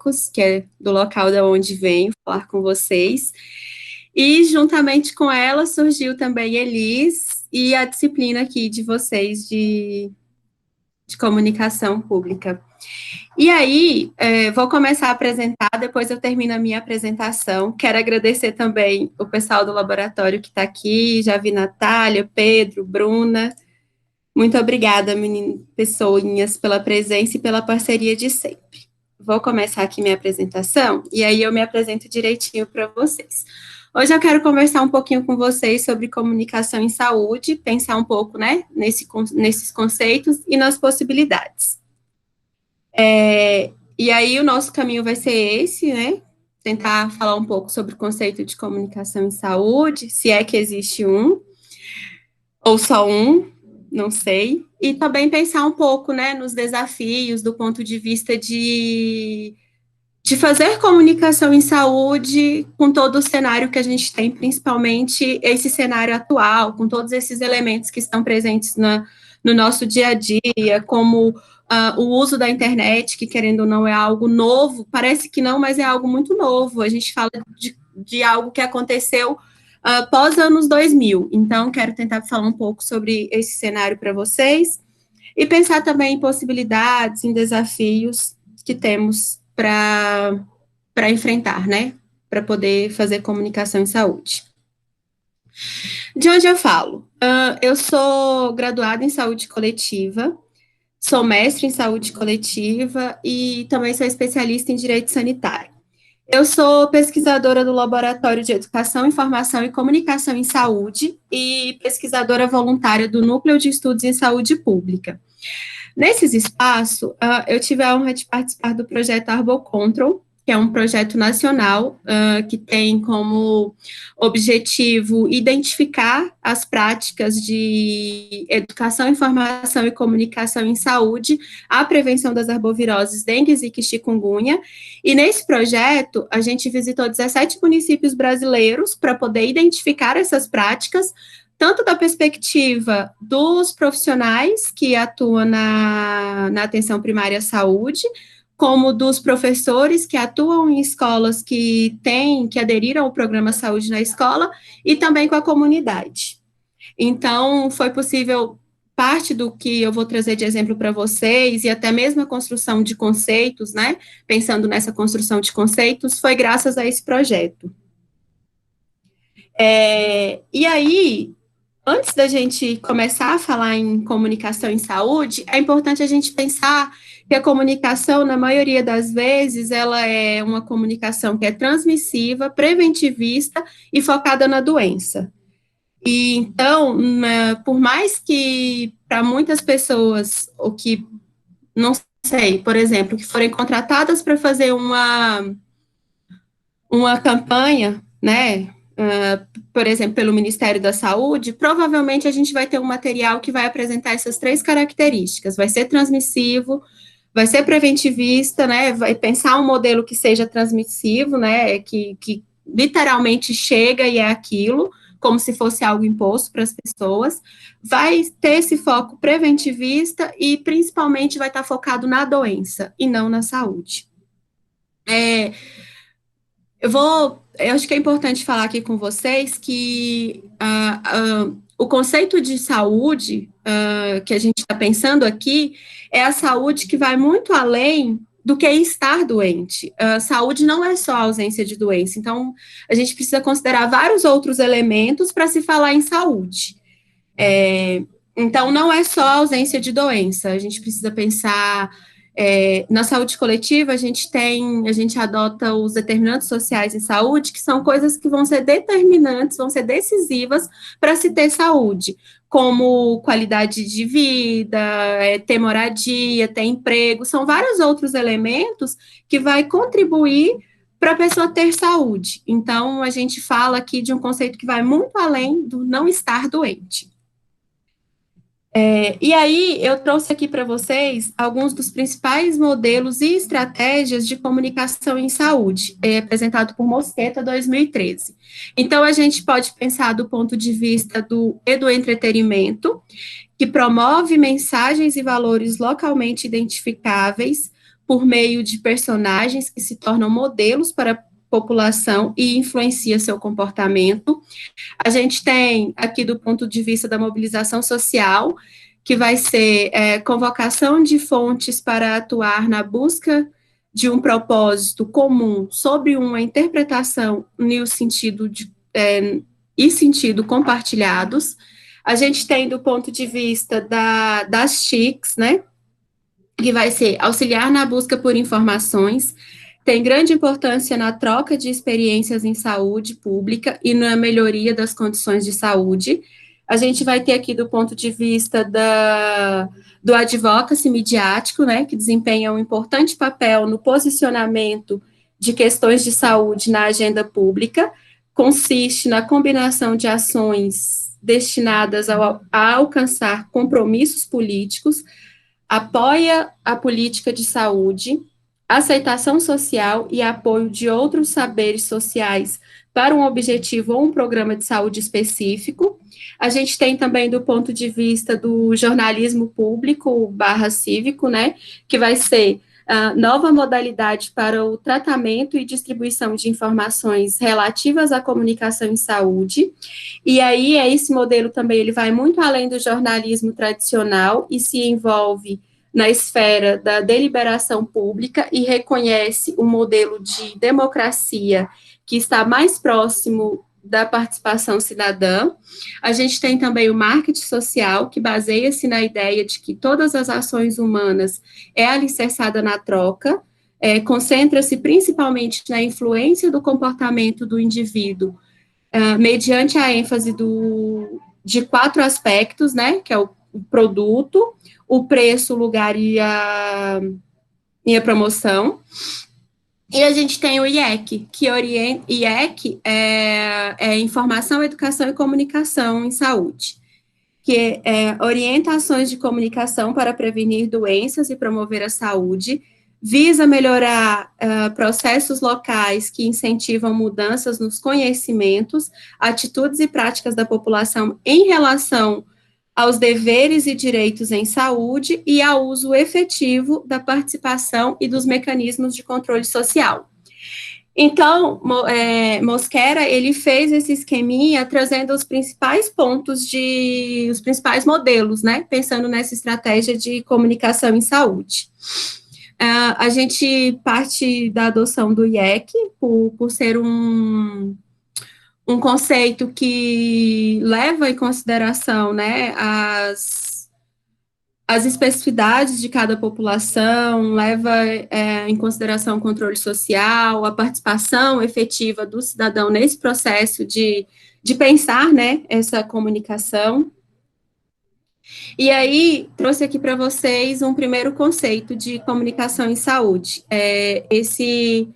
Marcos, que é do local de onde venho falar com vocês. E, juntamente com ela, surgiu também Elis e a disciplina aqui de vocês de comunicação pública. E aí, vou começar a apresentar, depois eu termino a minha apresentação. Quero agradecer também o pessoal do laboratório que está aqui, já vi Natália, Pedro, Bruna. Muito obrigada, pessoinhas, pela presença e pela parceria de sempre. Vou começar aqui minha apresentação, e aí eu me apresento direitinho para vocês. Hoje eu quero conversar um pouquinho com vocês sobre comunicação em saúde, pensar um pouco, né, nesses conceitos e nas possibilidades. E aí o nosso caminho vai ser esse, né, tentar falar um pouco sobre o conceito de comunicação em saúde, se é que existe um, ou só um, não sei, e também pensar um pouco, né, nos desafios do ponto de vista de fazer comunicação em saúde com todo o cenário que a gente tem, principalmente esse cenário atual, com todos esses elementos que estão presentes no nosso dia a dia, como o uso da internet, que querendo ou não é algo novo, parece que não, mas é algo muito novo, a gente fala de algo que aconteceu pós anos 2000, então quero tentar falar um pouco sobre esse cenário para vocês, e pensar também em possibilidades, em desafios que temos para enfrentar, né? Para poder fazer comunicação em saúde. De onde eu falo? Eu sou graduada em saúde coletiva, sou mestre em saúde coletiva e também sou especialista em direito sanitário. Eu sou pesquisadora do Laboratório de Educação, Informação e Comunicação em Saúde e pesquisadora voluntária do Núcleo de Estudos em Saúde Pública. Nesses espaços, eu tive a honra de participar do projeto Arbocontrol, que é um projeto nacional que tem como objetivo identificar as práticas de educação, informação e comunicação em saúde, a prevenção das arboviroses, dengue, zika e chikungunya. E nesse projeto, a gente visitou 17 municípios brasileiros para poder identificar essas práticas, tanto da perspectiva dos profissionais que atuam na atenção primária à saúde, como dos professores que atuam em escolas que aderiram ao programa Saúde na Escola, e também com a comunidade. Então, foi possível, parte do que eu vou trazer de exemplo para vocês, e até mesmo a construção de conceitos, né, pensando nessa construção de conceitos, foi graças a esse projeto. E aí, antes da gente começar a falar em comunicação em saúde, é importante a gente pensar que a comunicação, na maioria das vezes, ela é uma comunicação que é transmissiva, preventivista e focada na doença. E, então, por mais que, para muitas pessoas, o que, não sei, por exemplo, que forem contratadas para fazer uma campanha, né, por exemplo, pelo Ministério da Saúde, provavelmente a gente vai ter um material que vai apresentar essas 3 características, vai ser transmissivo, vai ser preventivista, né, vai pensar um modelo que seja transmissivo, né, que literalmente chega e é aquilo, como se fosse algo imposto para as pessoas, vai ter esse foco preventivista e, principalmente, vai estar focado na doença e não na saúde. Eu acho que é importante falar aqui com vocês que o conceito de saúde que a gente está pensando aqui é a saúde que vai muito além do que estar doente. Saúde não é só a ausência de doença, então a gente precisa considerar vários outros elementos para se falar em saúde. Então, não é só a ausência de doença, a gente precisa pensar na saúde coletiva, a gente adota os determinantes sociais em saúde, que são coisas que vão ser determinantes, vão ser decisivas para se ter saúde, como qualidade de vida, ter moradia, ter emprego, são vários outros elementos que vai contribuir para a pessoa ter saúde. Então, a gente fala aqui de um conceito que vai muito além do não estar doente. E aí, eu trouxe aqui para vocês alguns dos principais modelos e estratégias de comunicação em saúde, apresentado por Mosqueta, 2013. Então, a gente pode pensar do ponto de vista do entretenimento, que promove mensagens e valores localmente identificáveis, por meio de personagens que se tornam modelos para a população e influencia seu comportamento. A gente tem aqui do ponto de vista da mobilização social, que vai ser convocação de fontes para atuar na busca de um propósito comum sobre uma interpretação no sentido e sentido compartilhados. A gente tem do ponto de vista das TICs, né, que vai ser auxiliar na busca por informações, tem grande importância na troca de experiências em saúde pública e na melhoria das condições de saúde. A gente vai ter aqui do ponto de vista do advocacy midiático, né, que desempenha um importante papel no posicionamento de questões de saúde na agenda pública, consiste na combinação de ações destinadas a alcançar compromissos políticos, apoia a política de saúde, aceitação social e apoio de outros saberes sociais para um objetivo ou um programa de saúde específico. A gente tem também do ponto de vista do jornalismo público / cívico, né, que vai ser nova modalidade para o tratamento e distribuição de informações relativas à comunicação em saúde. E aí, esse modelo também ele vai muito além do jornalismo tradicional e se envolve na esfera da deliberação pública e reconhece um modelo de democracia que está mais próximo da participação cidadã. A gente tem também o marketing social, que baseia-se na ideia de que todas as ações humanas é alicerçada na troca, concentra-se principalmente na influência do comportamento do indivíduo, mediante a ênfase de 4 aspectos, né, que é o produto, o preço, o lugar e a promoção. E a gente tem o IEC, que IEC é Informação, Educação e Comunicação em Saúde, que orienta ações de comunicação para prevenir doenças e promover a saúde, visa melhorar processos locais que incentivam mudanças nos conhecimentos, atitudes e práticas da população em relação aos deveres e direitos em saúde e ao uso efetivo da participação e dos mecanismos de controle social. Então, Mosquera, ele fez esse esqueminha trazendo os principais pontos os principais modelos, né, pensando nessa estratégia de comunicação em saúde. A gente parte da adoção do IEC, por ser um conceito que leva em consideração, né, as especificidades de cada população, leva em consideração o controle social, a participação efetiva do cidadão nesse processo de pensar, né, essa comunicação. E aí, trouxe aqui para vocês um primeiro conceito de comunicação em saúde. Esse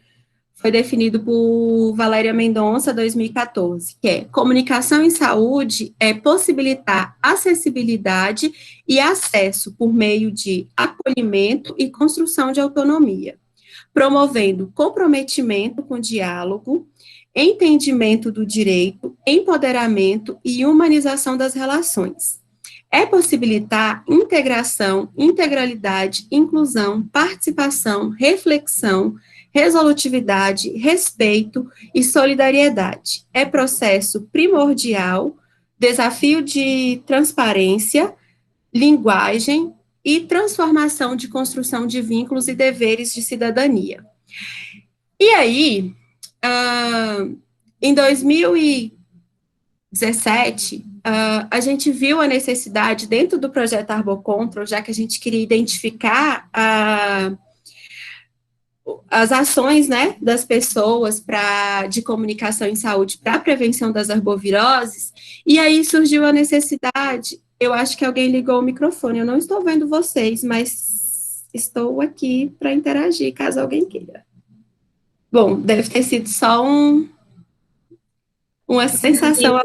foi definido por Valéria Mendonça, 2014, que é: comunicação em saúde é possibilitar acessibilidade e acesso por meio de acolhimento e construção de autonomia, promovendo comprometimento com diálogo, entendimento do direito, empoderamento e humanização das relações. É possibilitar integração, integralidade, inclusão, participação, reflexão, resolutividade, respeito e solidariedade. É processo primordial, desafio de transparência, linguagem e transformação de construção de vínculos e deveres de cidadania. E aí, em 2017, a gente viu a necessidade, dentro do projeto Arbocontrol, já que a gente queria identificar as ações, né, das pessoas de comunicação em saúde para a prevenção das arboviroses, e aí surgiu a necessidade. Eu acho que alguém ligou o microfone, eu não estou vendo vocês, mas estou aqui para interagir, caso alguém queira. Bom, deve ter sido só uma sensação.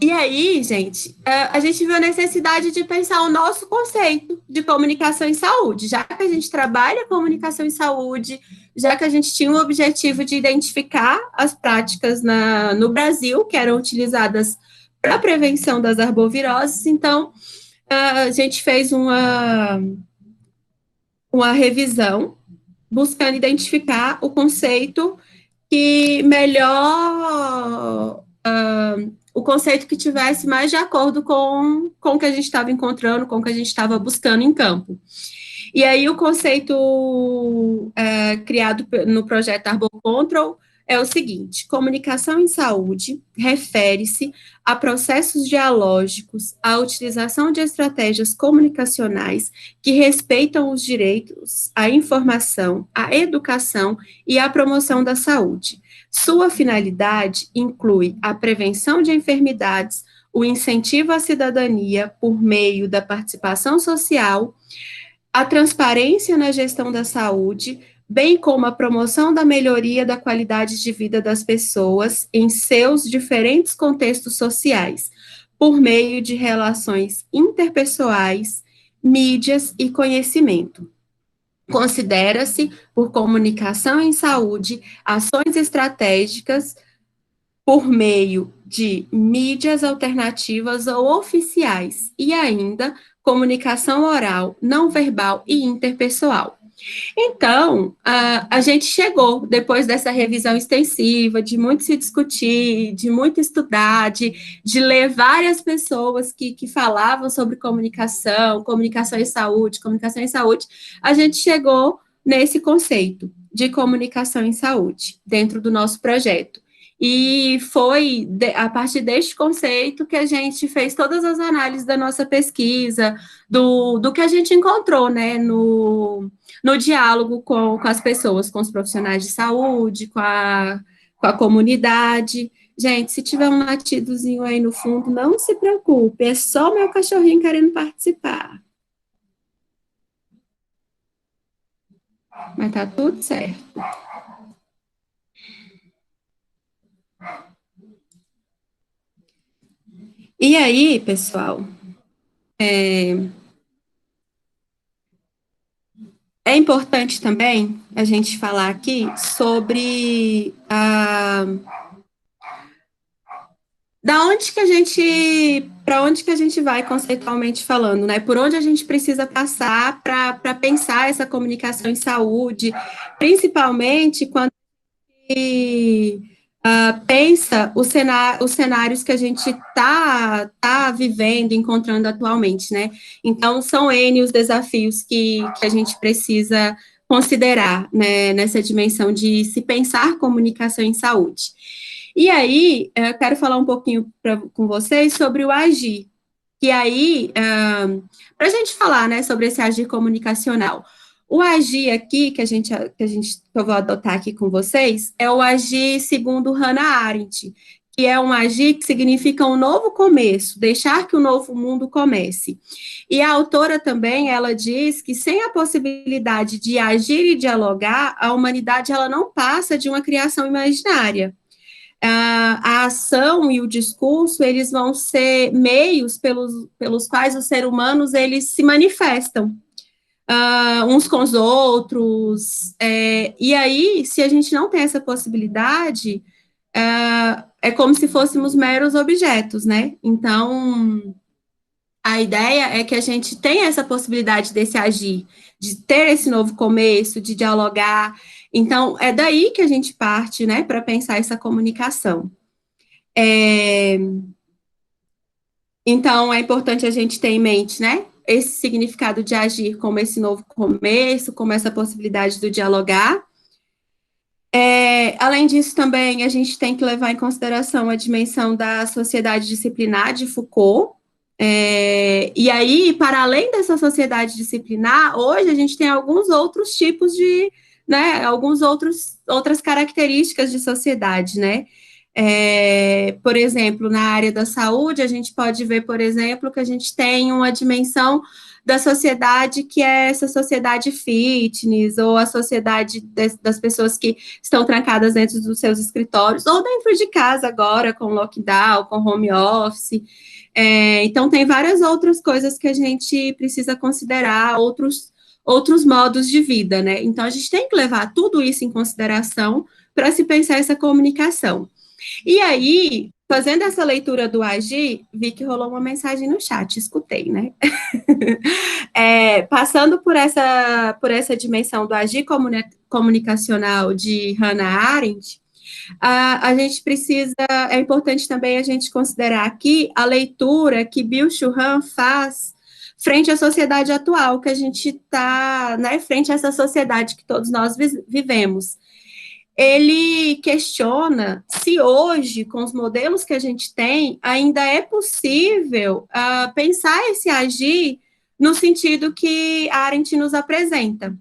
E aí, gente, a gente viu a necessidade de pensar o nosso conceito de comunicação em saúde, já que a gente trabalha comunicação em saúde, já que a gente tinha o objetivo de identificar as práticas no Brasil que eram utilizadas para a prevenção das arboviroses. Então, a gente fez uma revisão buscando identificar o conceito que melhor, o conceito que tivesse mais de acordo com o que a gente estava encontrando, com o que a gente estava buscando em campo. E aí o conceito criado no projeto Arbor Control é o seguinte: comunicação em saúde refere-se a processos dialógicos, à utilização de estratégias comunicacionais que respeitam os direitos à informação, à educação e à promoção da saúde. Sua finalidade inclui a prevenção de enfermidades, o incentivo à cidadania por meio da participação social, a transparência na gestão da saúde, bem como a promoção da melhoria da qualidade de vida das pessoas em seus diferentes contextos sociais, por meio de relações interpessoais, mídias e conhecimento. Considera-se, por comunicação em saúde, ações estratégicas por meio de mídias alternativas ou oficiais, e ainda comunicação oral, não verbal e interpessoal. Então, a gente chegou, depois dessa revisão extensiva, de muito se discutir, de muito estudar, de ler várias pessoas que falavam sobre comunicação em saúde, a gente chegou nesse conceito de comunicação em saúde, dentro do nosso projeto. E foi a partir deste conceito que a gente fez todas as análises da nossa pesquisa, do que a gente encontrou, né, no diálogo com as pessoas, com os profissionais de saúde, com a comunidade. Gente, se tiver um latidozinho aí no fundo, não se preocupe, é só meu cachorrinho querendo participar. Mas tá tudo certo. E aí, pessoal, é importante também a gente falar aqui sobre da onde que a gente, para onde que a gente vai conceitualmente falando, né? Por onde a gente precisa passar para pensar essa comunicação em saúde, principalmente quando pensa os cenários que a gente tá vivendo, encontrando atualmente, né? Então, são N os desafios que a gente precisa considerar, né, nessa dimensão de se pensar comunicação em saúde. E aí, eu quero falar um pouquinho com vocês sobre o agir, que aí, para a gente falar, né, sobre esse agir comunicacional. O agir aqui, que eu vou adotar aqui com vocês, é o agir segundo Hannah Arendt, que é um agir que significa um novo começo, deixar que o novo mundo comece. E a autora também, ela diz que sem a possibilidade de agir e dialogar, a humanidade ela não passa de uma criação imaginária. A ação e o discurso, eles vão ser meios pelos quais os seres humanos, eles se manifestam. Uns com os outros, e aí, se a gente não tem essa possibilidade, é como se fôssemos meros objetos, né? Então, a ideia é que a gente tenha essa possibilidade desse agir, de ter esse novo começo, de dialogar. Então, é daí que a gente parte, né, para pensar essa comunicação. Então, é importante a gente ter em mente, né, esse significado de agir como esse novo começo, como essa possibilidade do dialogar. Além disso, também, a gente tem que levar em consideração a dimensão da sociedade disciplinar de Foucault. E aí, para além dessa sociedade disciplinar, hoje a gente tem alguns outros tipos de, né, outras características de sociedade, né? Por exemplo, na área da saúde, a gente pode ver, por exemplo, que a gente tem uma dimensão da sociedade que é essa sociedade fitness, ou a sociedade das pessoas que estão trancadas dentro dos seus escritórios, ou dentro de casa agora, com lockdown, com home office. Então, tem várias outras coisas que a gente precisa considerar, outros modos de vida, né? Então, a gente tem que levar tudo isso em consideração para se pensar essa comunicação. E aí, fazendo essa leitura do agir, vi que rolou uma mensagem no chat, escutei, né? Passando por essa dimensão do agir comunicacional de Hannah Arendt, a gente precisa, é importante também a gente considerar aqui a leitura que Byung-Chul Han faz frente à sociedade atual, que a gente está, né, frente a essa sociedade que todos nós vivemos. Ele questiona se hoje, com os modelos que a gente tem, ainda é possível pensar esse agir no sentido que a Arendt nos apresenta.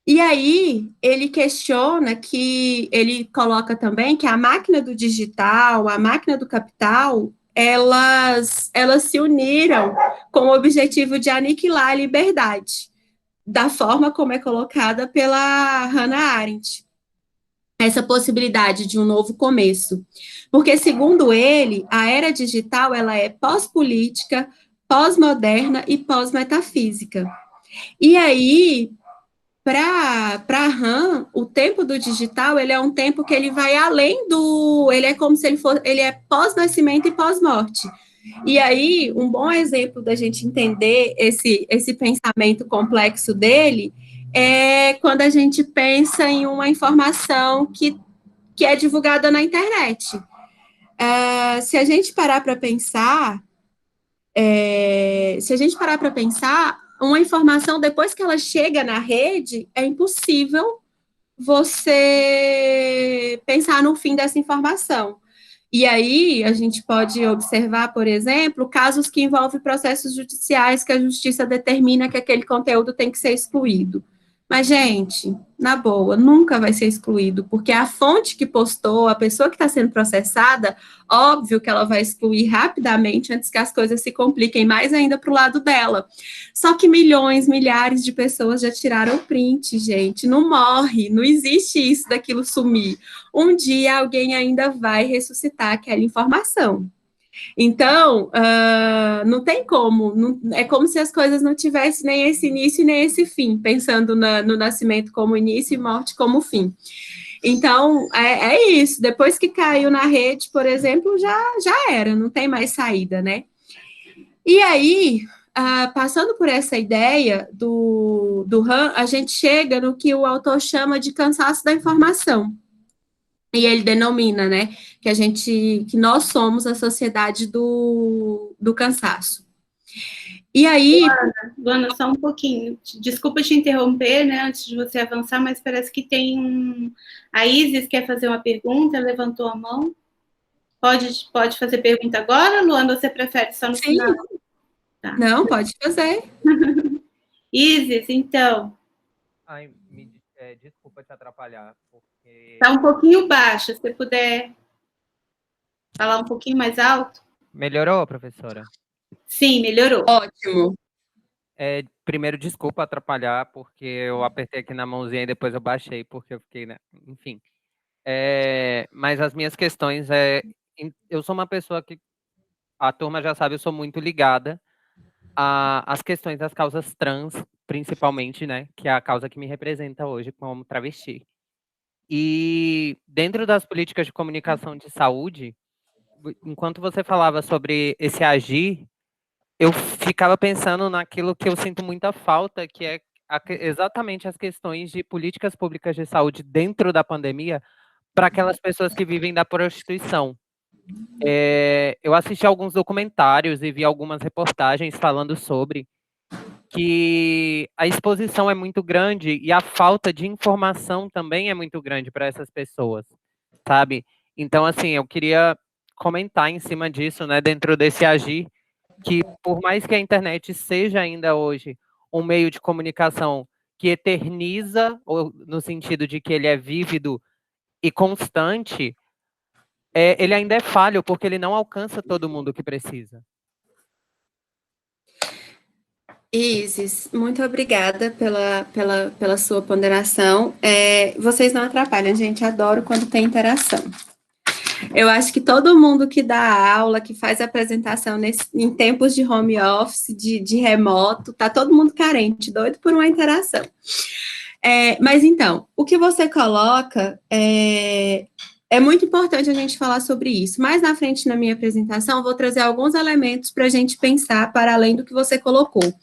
E aí, ele questiona que, ele coloca também que a máquina do digital, a máquina do capital, elas se uniram com o objetivo de aniquilar a liberdade, da forma como é colocada pela Hannah Arendt. Essa possibilidade de um novo começo. Porque, segundo ele, a era digital ela é pós-política, pós-moderna e pós-metafísica. E aí, para Han, o tempo do digital, ele é um tempo que ele vai além do, ele é como se ele fosse, ele é pós-nascimento e pós-morte. E aí, um bom exemplo da gente entender esse pensamento complexo dele é quando a gente pensa em uma informação que é divulgada na internet. Se a gente parar para pensar, uma informação, depois que ela chega na rede, é impossível você pensar no fim dessa informação. E aí, a gente pode observar, por exemplo, casos que envolvem processos judiciais que a justiça determina que aquele conteúdo tem que ser excluído. Mas, gente, na boa, nunca vai ser excluído, porque a fonte que postou, a pessoa que está sendo processada, óbvio que ela vai excluir rapidamente antes que as coisas se compliquem mais ainda para o lado dela. Só que milhões, milhares de pessoas já tiraram print, gente. Não morre, não existe isso daquilo sumir. Um dia alguém ainda vai ressuscitar aquela informação. Então, não tem como, é como se as coisas não tivessem nem esse início nem esse fim, pensando no nascimento como início e morte como fim. Então, é isso, depois que caiu na rede, por exemplo, já era, não tem mais saída, né? E aí, passando por essa ideia do Han, a gente chega no que o autor chama de cansaço da informação. E ele denomina, né, que nós somos a sociedade do cansaço. E aí... Luana, só um pouquinho. Desculpa te interromper, né, antes de você avançar, mas parece que tem A Isis quer fazer uma pergunta, levantou a mão. Pode fazer pergunta agora, Luana, ou você prefere só no final? Tá. Não, pode fazer. Isis, então. Ai, desculpa te atrapalhar, porque... Está um pouquinho baixo, se você puder falar um pouquinho mais alto. Melhorou, professora? Sim, melhorou. Ótimo. Primeiro, desculpa atrapalhar, porque eu apertei aqui na mãozinha e depois eu baixei, porque eu fiquei, né? Enfim. Mas as minhas questões eu sou uma pessoa que, a turma já sabe, eu sou muito ligada às questões das causas trans, principalmente, né? Que é a causa que me representa hoje como travesti. E dentro das políticas de comunicação de saúde, enquanto você falava sobre esse agir, eu ficava pensando naquilo que eu sinto muita falta, que é exatamente as questões de políticas públicas de saúde dentro da pandemia para aquelas pessoas que vivem da prostituição. Eu assisti alguns documentários e vi algumas reportagens falando sobre que a exposição é muito grande e a falta de informação também é muito grande para essas pessoas, sabe? Então, assim, eu queria comentar em cima disso, né, dentro desse agir, que por mais que a internet seja ainda hoje um meio de comunicação que eterniza, ou no sentido de que ele é vívido e constante, ele ainda é falho, porque ele não alcança todo mundo que precisa. Isis, muito obrigada pela sua ponderação. Vocês não atrapalham, gente, adoro quando tem interação. Eu acho que todo mundo que dá aula, que faz apresentação em tempos de home office, de remoto, tá todo mundo carente, doido por uma interação. Mas então, o que você coloca é É muito importante a gente falar sobre isso. Mais na frente, na minha apresentação, eu vou trazer alguns elementos para a gente pensar para além do que você colocou.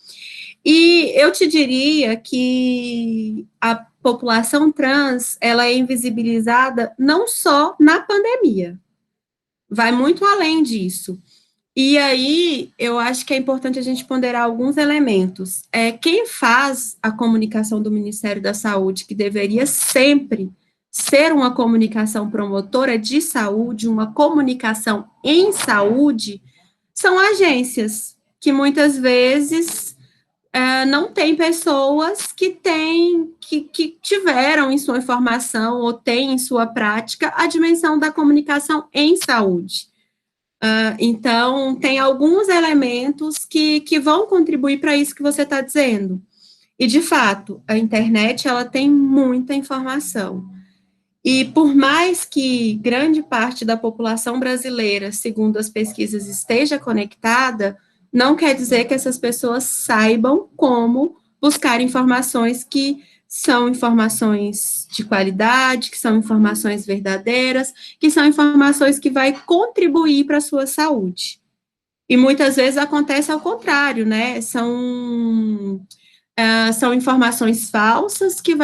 E eu te diria que a população trans, ela é invisibilizada não só na pandemia, vai muito além disso. E aí, eu acho que é importante a gente ponderar alguns elementos. Quem faz a comunicação do Ministério da Saúde, que deveria sempre ser uma comunicação promotora de saúde, uma comunicação em saúde, são agências, que muitas vezes não tem pessoas que tiveram em sua formação ou têm em sua prática a dimensão da comunicação em saúde. Então, tem alguns elementos que vão contribuir para isso que você está dizendo. E, de fato, a internet, ela tem muita informação. E por mais que grande parte da população brasileira, segundo as pesquisas, esteja conectada, não quer dizer que essas pessoas saibam como buscar informações que são informações de qualidade, que são informações verdadeiras, que são informações que vai contribuir para a sua saúde. E muitas vezes acontece ao contrário, né? São informações falsas que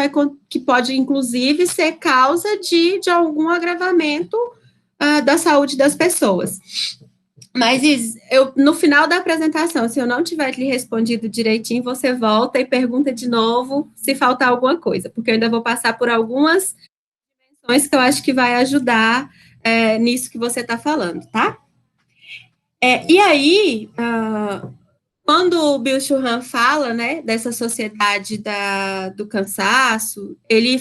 pode, inclusive, ser causa de algum agravamento da saúde das pessoas. Mas, no final da apresentação, se eu não tiver lhe respondido direitinho, você volta e pergunta de novo se faltar alguma coisa, porque eu ainda vou passar por algumas dimensões que eu acho que vai ajudar nisso que você está falando, tá? E aí, quando o Byung-Chul Han fala, né, dessa sociedade do cansaço, ele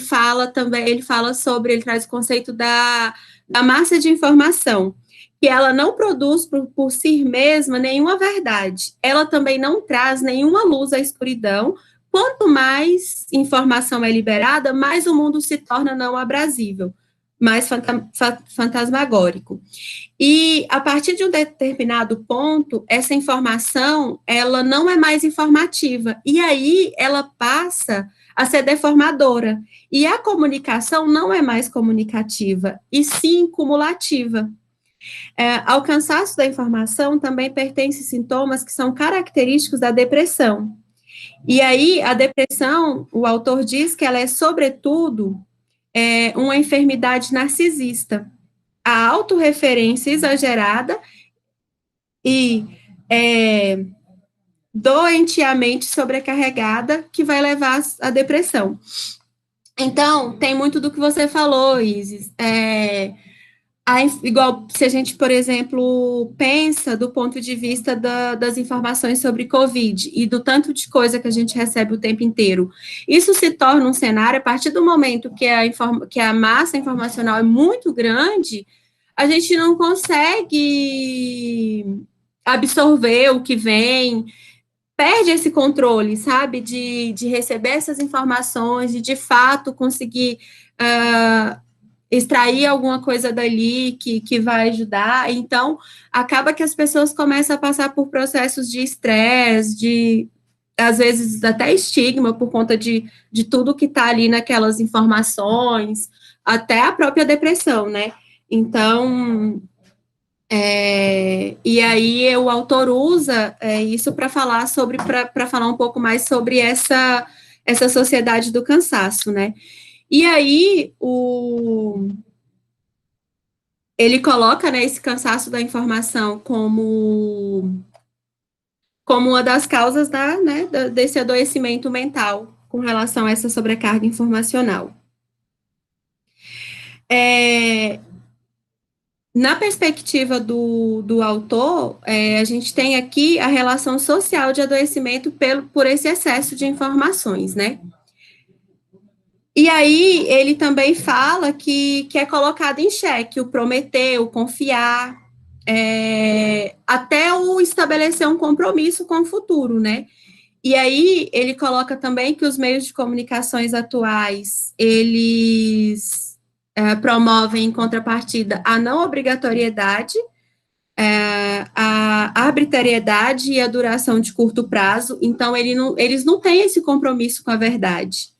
traz o conceito da massa de informação, que ela não produz por si mesma nenhuma verdade, ela também não traz nenhuma luz à escuridão. Quanto mais informação é liberada, mais o mundo se torna não aprazível, mais fantasmagórico. E a partir de um determinado ponto, essa informação, ela não é mais informativa, e aí ela passa a ser deformadora, e a comunicação não é mais comunicativa, e sim cumulativa. Ao cansaço da informação também pertencem sintomas que são característicos da depressão. E aí, a depressão, o autor diz que ela é, sobretudo, uma enfermidade narcisista. A autorreferência exagerada e doentiamente sobrecarregada que vai levar à depressão. Então, tem muito do que você falou, Isis. Igual se a gente, por exemplo, pensa do ponto de vista das informações sobre Covid e do tanto de coisa que a gente recebe o tempo inteiro, isso se torna um cenário, a partir do momento que a massa informacional é muito grande, a gente não consegue absorver o que vem, perde esse controle, sabe, de receber essas informações e, de fato, conseguir extrair alguma coisa dali que vai ajudar. Então, acaba que as pessoas começam a passar por processos de estresse, às vezes, até estigma, por conta de tudo que está ali naquelas informações, até a própria depressão, né? Então, e aí o autor usa isso para falar um pouco mais sobre essa sociedade do cansaço, né? E aí, ele coloca, né, esse cansaço da informação como uma das causas desse adoecimento mental com relação a essa sobrecarga informacional. Na perspectiva do autor, a gente tem aqui a relação social de adoecimento por esse excesso de informações, né? E aí, ele também fala que é colocado em xeque o prometer, o confiar, até o estabelecer um compromisso com o futuro, né? E aí, ele coloca também que os meios de comunicações atuais, eles promovem, em contrapartida, a não obrigatoriedade, a arbitrariedade e a duração de curto prazo. Então, eles não têm esse compromisso com a verdade.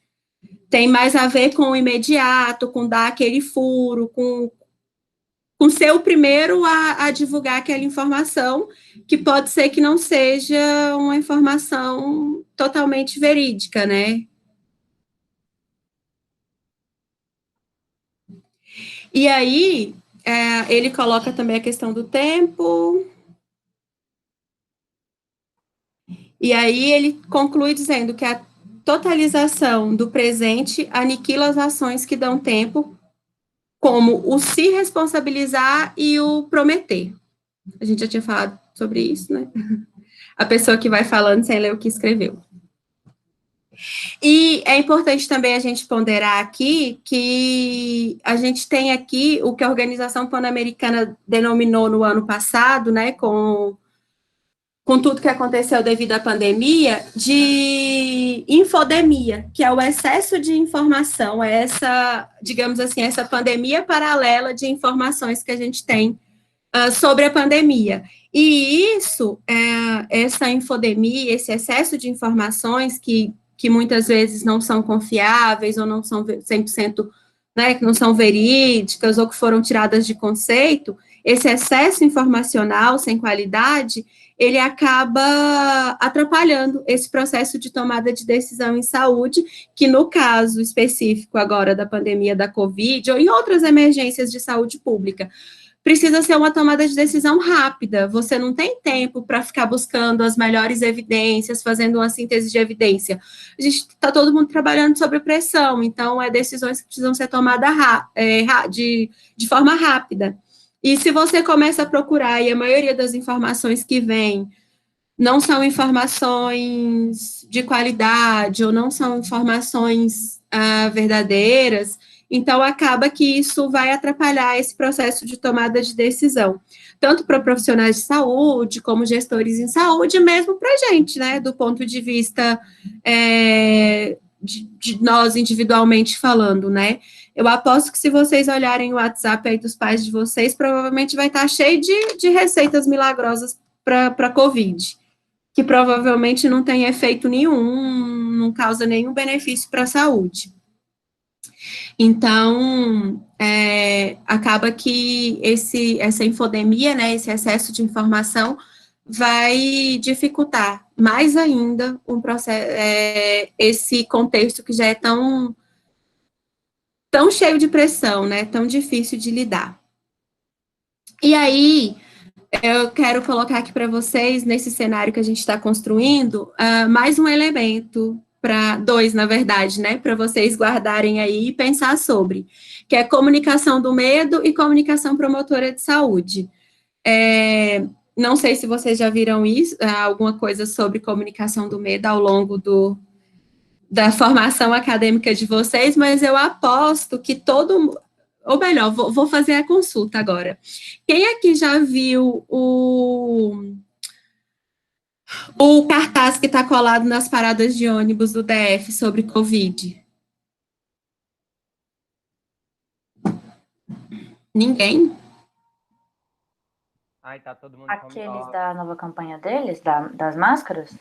Tem mais a ver com o imediato, com dar aquele furo, com com ser o primeiro a divulgar aquela informação, que pode ser que não seja uma informação totalmente verídica, né? E aí, ele coloca também a questão do tempo. E aí ele conclui dizendo que a totalização do presente aniquila as ações que dão tempo, como o se responsabilizar e o prometer. A gente já tinha falado sobre isso, né? A pessoa que vai falando sem ler o que escreveu. E é importante também a gente ponderar aqui que a gente tem aqui o que a Organização Pan-Americana denominou no ano passado, né, com tudo que aconteceu devido à pandemia, de infodemia, que é o excesso de informação, é essa, digamos assim, essa pandemia paralela de informações que a gente tem sobre a pandemia. E isso, essa infodemia, esse excesso de informações que muitas vezes não são confiáveis ou não são 100%, né, que não são verídicas ou que foram tiradas de conceito, esse excesso informacional sem qualidade, ele acaba atrapalhando esse processo de tomada de decisão em saúde, que no caso específico agora da pandemia da Covid ou em outras emergências de saúde pública, precisa ser uma tomada de decisão rápida. Você não tem tempo para ficar buscando as melhores evidências, fazendo uma síntese de evidência. A gente está todo mundo trabalhando sob pressão, então decisões que precisam ser tomadas de forma rápida. E se você começa a procurar, e a maioria das informações que vem não são informações de qualidade, ou não são informações verdadeiras, então acaba que isso vai atrapalhar esse processo de tomada de decisão, tanto para profissionais de saúde, como gestores em saúde, mesmo para a gente, né, do ponto de vista de nós individualmente falando, né. Eu aposto que se vocês olharem o WhatsApp aí dos pais de vocês, provavelmente vai estar cheio de receitas milagrosas para Covid, que provavelmente não tem efeito nenhum, não causa nenhum benefício para a saúde. Então, acaba que essa infodemia, né, esse excesso de informação, vai dificultar mais ainda esse contexto que já é tão cheio de pressão, né, tão difícil de lidar. E aí, eu quero colocar aqui para vocês, nesse cenário que a gente está construindo, mais um elemento, dois, na verdade, né, para vocês guardarem aí e pensar sobre, que é comunicação do medo e comunicação promotora de saúde. Não sei se vocês já viram isso, alguma coisa sobre comunicação do medo ao longo da formação acadêmica de vocês, mas eu aposto que ou melhor, vou fazer a consulta agora. Quem aqui já viu o cartaz que está colado nas paradas de ônibus do DF sobre Covid? Ninguém? Ai, tá todo mundo Aqueles da nova campanha deles, das máscaras?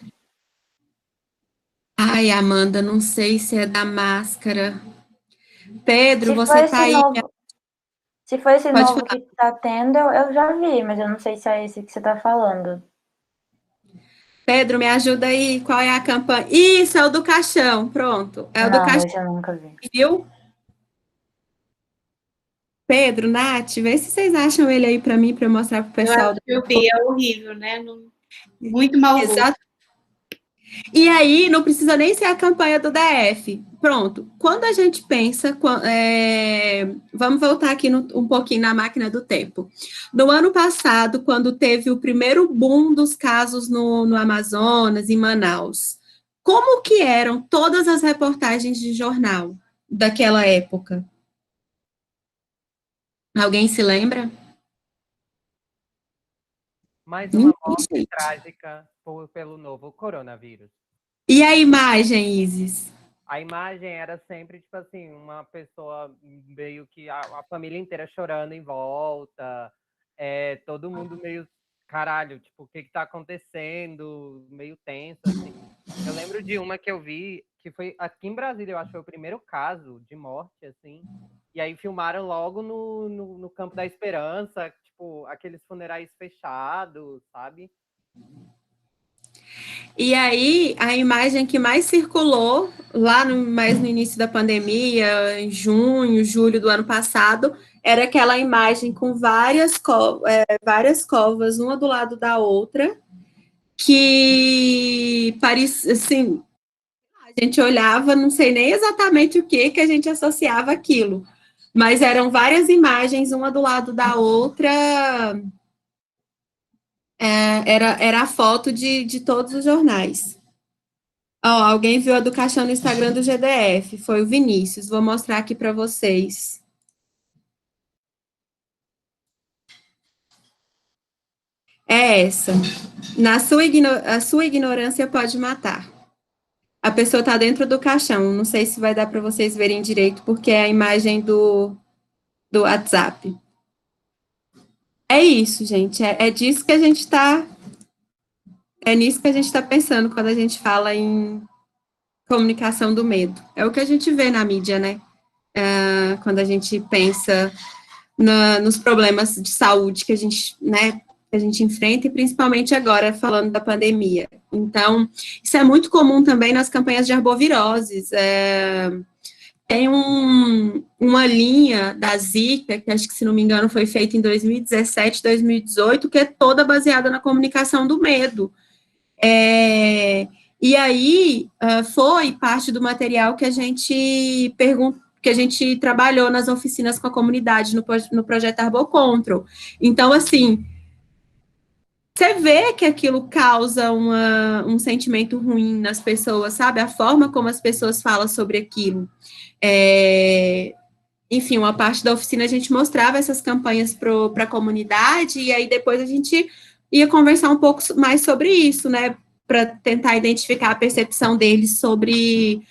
Ai, Amanda, não sei se é da máscara. Pedro, você está aí? Se for esse Pode novo falar. que tá tendo, eu já vi, mas eu não sei se é esse que você tá falando. Pedro, me ajuda aí, qual é a campanha? Isso, é o do caixão, pronto. É o do Não, caixão, esse eu nunca vi. viu? Pedro, Nath, vê se vocês acham ele aí para mim, para eu mostrar para o pessoal. Eu vi, é horrível, né? Muito mal gosto. Exato. E aí, não precisa nem ser a campanha do DF. Pronto. Quando a gente pensa, vamos voltar aqui um pouquinho na máquina do tempo. No ano passado, quando teve o primeiro boom dos casos no Amazonas, em Manaus, como que eram todas as reportagens de jornal daquela época? Alguém se lembra? Mais uma morte trágica pelo novo coronavírus. E a imagem, Isis? A imagem era sempre, tipo assim, uma pessoa meio que a família inteira chorando em volta, todo mundo meio caralho, tipo, o que que tá acontecendo? Meio tenso, assim. Eu lembro de uma que eu vi, que foi aqui em Brasília, eu acho que foi o primeiro caso de morte, assim. E aí filmaram logo no Campo da Esperança, tipo, aqueles funerais fechados, sabe? E aí, a imagem que mais circulou lá mais no início da pandemia, em junho, julho do ano passado, era aquela imagem com várias covas, uma do lado da outra, que parecia, assim, a gente olhava, não sei nem exatamente o que a gente associava aquilo, mas eram várias imagens, uma do lado da outra, era a foto de todos os jornais. Ó, alguém viu a do caixão no Instagram do GDF, foi o Vinícius. Vou mostrar aqui para vocês. É essa. A sua ignorância pode matar. A pessoa está dentro do caixão. Não sei se vai dar para vocês verem direito, porque é a imagem do WhatsApp. É isso, gente. É disso que a gente está. É nisso que a gente está pensando quando a gente fala em comunicação do medo. É o que a gente vê na mídia, né? Quando a gente pensa nos problemas de saúde que a gente, né, que a gente enfrenta, e principalmente agora, falando da pandemia. Então, isso é muito comum também nas campanhas de arboviroses. Tem uma linha da Zika, que acho que, se não me engano, foi feita em 2017, 2018, que é toda baseada na comunicação do medo. E aí, foi parte do material que a gente que a gente trabalhou nas oficinas com a comunidade no projeto Arbocontrol. Então, assim, você vê que aquilo causa um sentimento ruim nas pessoas, sabe? A forma como as pessoas falam sobre aquilo. Enfim, uma parte da oficina a gente mostrava essas campanhas para a comunidade, e aí depois a gente ia conversar um pouco mais sobre isso, né? Para tentar identificar a percepção deles sobre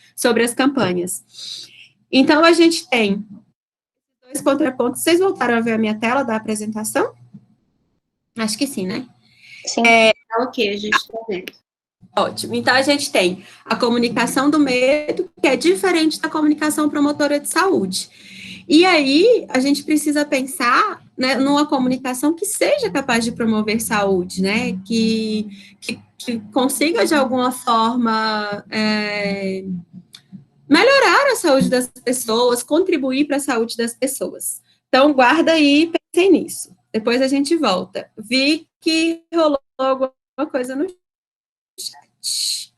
as campanhas. Então, a gente tem 2 contrapontos. Vocês voltaram a ver a minha tela da apresentação? Acho que sim, né? Sim. Ok, a gente está vendo. Ótimo. Então, a gente tem a comunicação do medo, que é diferente da comunicação promotora de saúde. E aí, a gente precisa pensar, né, numa comunicação que seja capaz de promover saúde, né? Que consiga, de alguma forma, melhorar a saúde das pessoas, contribuir para a saúde das pessoas. Então, guarda aí e pensem nisso. Depois a gente volta. Vi que rolou alguma coisa no chat.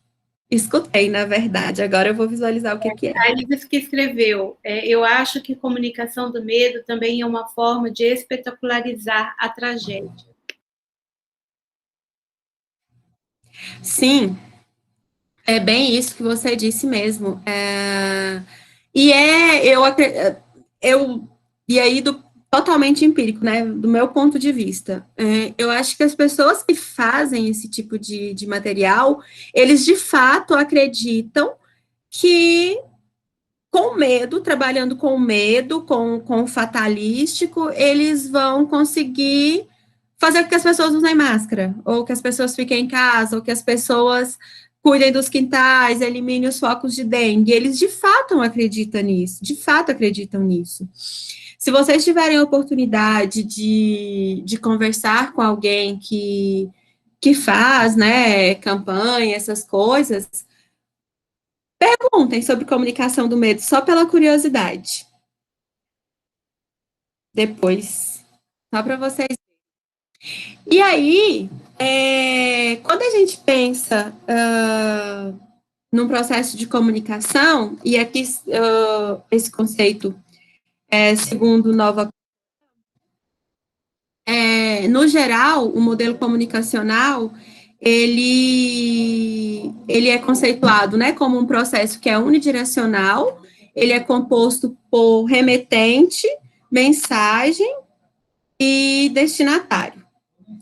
Escutei, na verdade. Agora eu vou visualizar o que é. A Isis que escreveu, eu acho que comunicação do medo também é uma forma de espetacularizar a tragédia. Sim, é bem isso que você disse mesmo. E aí, totalmente empírico, né? Do meu ponto de vista. Eu acho que as pessoas que fazem esse tipo de material, eles de fato acreditam que, com medo, trabalhando com medo, com o fatalístico, eles vão conseguir fazer com que as pessoas usem máscara, ou que as pessoas fiquem em casa, ou que as pessoas cuidem dos quintais, eliminem os focos de dengue. Eles de fato acreditam nisso, de fato acreditam nisso. Se vocês tiverem a oportunidade de conversar com alguém que faz, né, campanha, essas coisas, perguntem sobre comunicação do medo, só pela curiosidade. Depois, só para vocês. E aí, quando a gente pensa num processo de comunicação, e aqui esse conceito segundo Nova. No geral, o modelo comunicacional, ele é conceituado, né, como um processo que é unidirecional, ele é composto por remetente, mensagem e destinatário.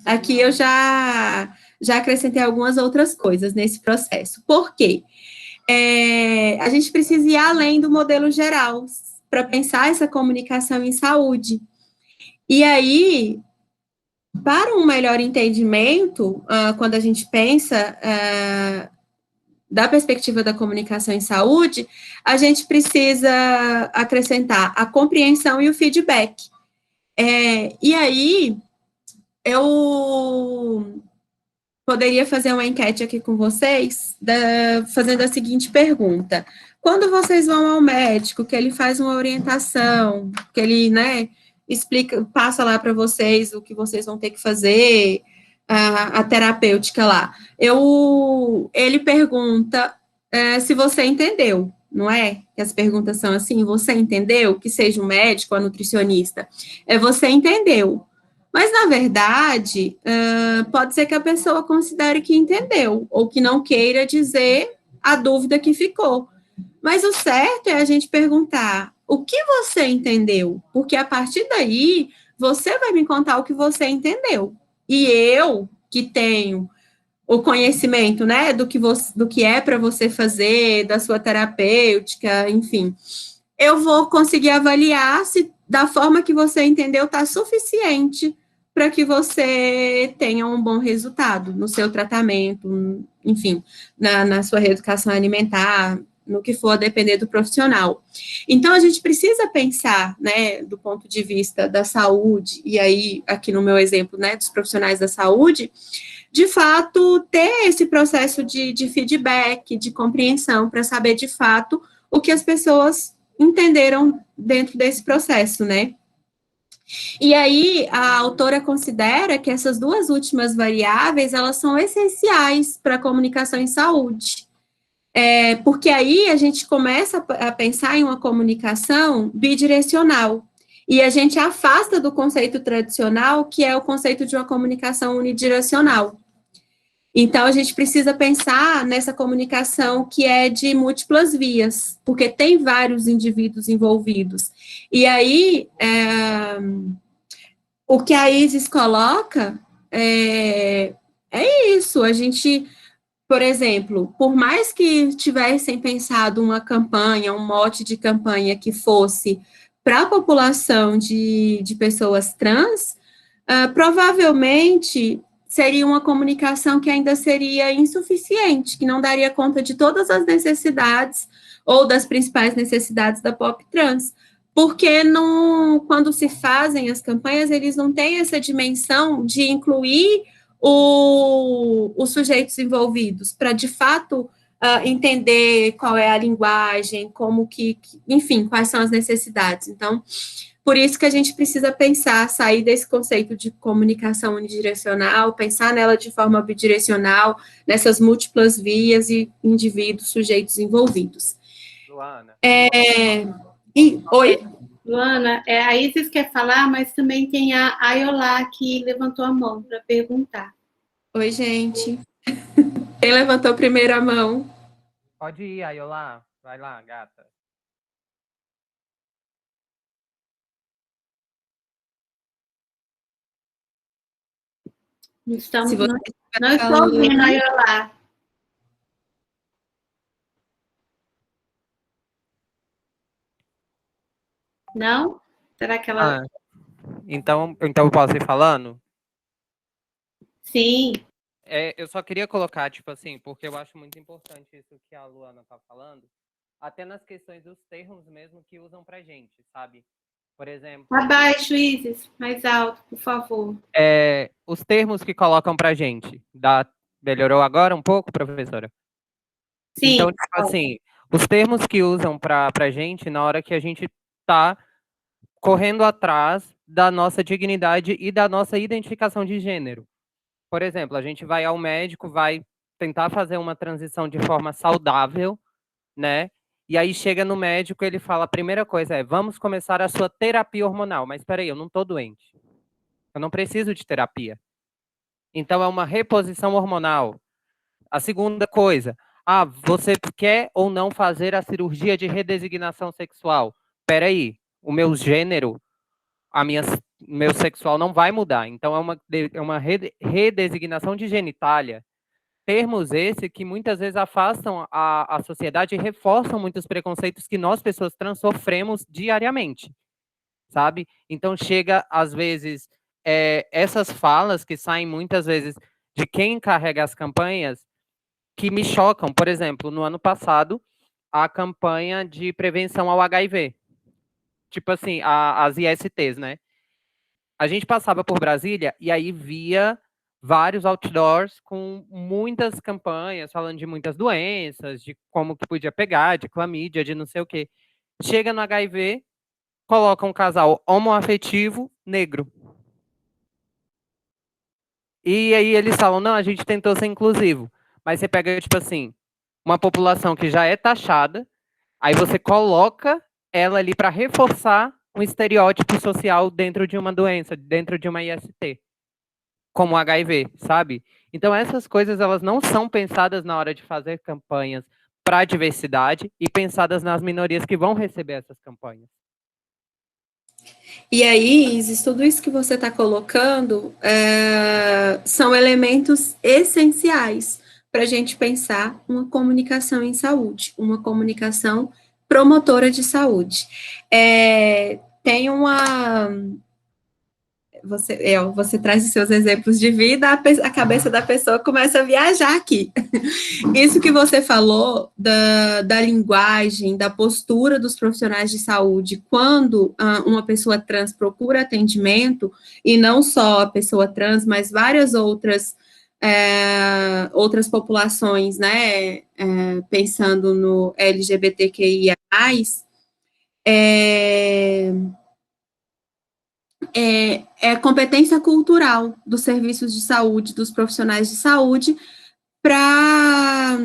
Aqui eu já acrescentei algumas outras coisas nesse processo. Por quê? A gente precisa ir além do modelo geral para pensar essa comunicação em saúde. E aí, para um melhor entendimento, quando a gente pensa da perspectiva da comunicação em saúde, a gente precisa acrescentar a compreensão e o feedback. E aí, eu poderia fazer uma enquete aqui com vocês, fazendo a seguinte pergunta: quando vocês vão ao médico, que ele faz uma orientação, que ele, né, explica, passa lá para vocês o que vocês vão ter que fazer, a terapêutica lá, ele pergunta se você entendeu, não é? Que as perguntas são assim: você entendeu? Que seja o médico, a nutricionista, você entendeu. Mas, na verdade, pode ser que a pessoa considere que entendeu, ou que não queira dizer a dúvida que ficou. Mas o certo é a gente perguntar: o que você entendeu? Porque a partir daí, você vai me contar o que você entendeu. E eu, que tenho o conhecimento, né, do que é para você fazer, da sua terapêutica, enfim, eu vou conseguir avaliar se da forma que você entendeu está suficiente para que você tenha um bom resultado no seu tratamento, enfim, na sua reeducação alimentar, no que for a depender do profissional. Então, a gente precisa pensar, né, do ponto de vista da saúde, e aí, aqui no meu exemplo, né, dos profissionais da saúde, de fato, ter esse processo de feedback, de compreensão, para saber, de fato, o que as pessoas entenderam dentro desse processo, né? E aí, a autora considera que essas duas últimas variáveis, elas são essenciais para a comunicação em saúde. Porque aí a gente começa a pensar em uma comunicação bidirecional. E a gente afasta do conceito tradicional, que é o conceito de uma comunicação unidirecional. Então, a gente precisa pensar nessa comunicação que é de múltiplas vias, porque tem vários indivíduos envolvidos. E aí, o que a Isis coloca é isso, a gente, por exemplo, por mais que tivessem pensado uma campanha, um mote de campanha que fosse para a população de pessoas trans, provavelmente seria uma comunicação que ainda seria insuficiente, que não daria conta de todas as necessidades ou das principais necessidades da pop trans, porque quando se fazem as campanhas, eles não têm essa dimensão de incluir os sujeitos envolvidos, para, de fato, entender qual é a linguagem, como enfim, quais são as necessidades. Então, por isso que a gente precisa pensar, sair desse conceito de comunicação unidirecional, pensar nela de forma bidirecional, nessas múltiplas vias e indivíduos, sujeitos envolvidos. Luana. Oi? Luana, a Isis quer falar, mas também tem a Ayolá que levantou a mão para perguntar. Oi, gente. Quem levantou primeiro a mão? Pode ir, Ayolá. Vai lá, gata. Não estou ouvindo a Ayolá. Não? Será que ela... Então eu posso ir falando? Sim. Eu só queria colocar, tipo assim, porque eu acho muito importante isso que a Luana tá falando, até nas questões dos termos mesmo que usam pra gente, sabe? Por exemplo... Abaixo, Isis. Mais alto, por favor. Os termos que colocam pra gente. Melhorou agora um pouco, professora? Sim. Então, tipo assim, os termos que usam pra gente na hora que a gente tá correndo atrás da nossa dignidade e da nossa identificação de gênero. Por exemplo, a gente vai ao médico, vai tentar fazer uma transição de forma saudável, né? E aí chega no médico, ele fala, a primeira coisa vamos começar a sua terapia hormonal. Mas espera aí, eu não tô doente. Eu não preciso de terapia. Então é uma reposição hormonal. A segunda coisa, você quer ou não fazer a cirurgia de redesignação sexual? Espera aí, o meu gênero, meu sexual não vai mudar. Então é uma redesignação de genitália. Termos esse que muitas vezes afastam a sociedade e reforçam muitos preconceitos que nós, pessoas trans, sofremos diariamente, sabe? Então chega, às vezes, essas falas que saem muitas vezes de quem carrega as campanhas que me chocam. Por exemplo, no ano passado, a campanha de prevenção ao HIV. Tipo assim, as ISTs, né? A gente passava por Brasília e aí via vários outdoors com muitas campanhas falando de muitas doenças, de como que podia pegar, de clamídia, de não sei o quê. Chega no HIV, coloca um casal homoafetivo negro. E aí eles falam, não, a gente tentou ser inclusivo. Mas você pega, tipo assim, uma população que já é taxada, aí você coloca ela ali para reforçar um estereótipo social dentro de uma doença, dentro de uma IST, como o HIV, sabe? Então essas coisas, elas não são pensadas na hora de fazer campanhas para a diversidade e pensadas nas minorias que vão receber essas campanhas. E aí, Isis, tudo isso que você está colocando são elementos essenciais para a gente pensar uma comunicação em saúde, uma comunicação promotora de saúde. Tem uma... Você traz os seus exemplos de vida, a cabeça da pessoa começa a viajar aqui. Isso que você falou da linguagem, da postura dos profissionais de saúde, quando uma pessoa trans procura atendimento, e não só a pessoa trans, mas várias outras populações, né, pensando no LGBTQIA+, é competência cultural dos serviços de saúde, dos profissionais de saúde,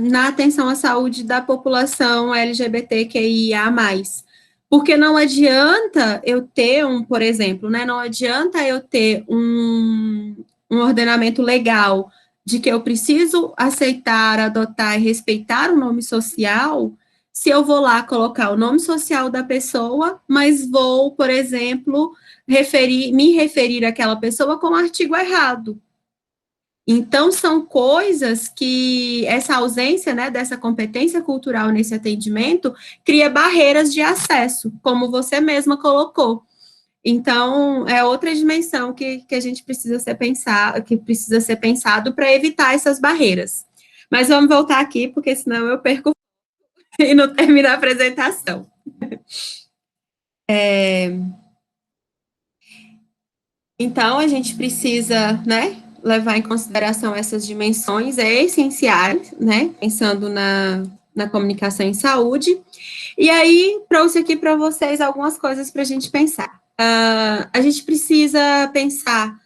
na atenção à saúde da população LGBTQIA+. Porque não adianta eu ter por exemplo, né, não adianta eu ter um ordenamento legal de que eu preciso aceitar, adotar e respeitar o nome social, se eu vou lá colocar o nome social da pessoa, mas vou, por exemplo, me referir àquela pessoa com o artigo errado. Então, são coisas que essa ausência, né, dessa competência cultural nesse atendimento cria barreiras de acesso, como você mesma colocou. Então, é outra dimensão que a gente precisa ser pensado para evitar essas barreiras. Mas vamos voltar aqui, porque senão eu perco e não termino a apresentação. Então, a gente precisa, né, levar em consideração essas dimensões essenciais, né, pensando na comunicação em saúde. E aí, trouxe aqui para vocês algumas coisas para a gente pensar. A gente precisa pensar,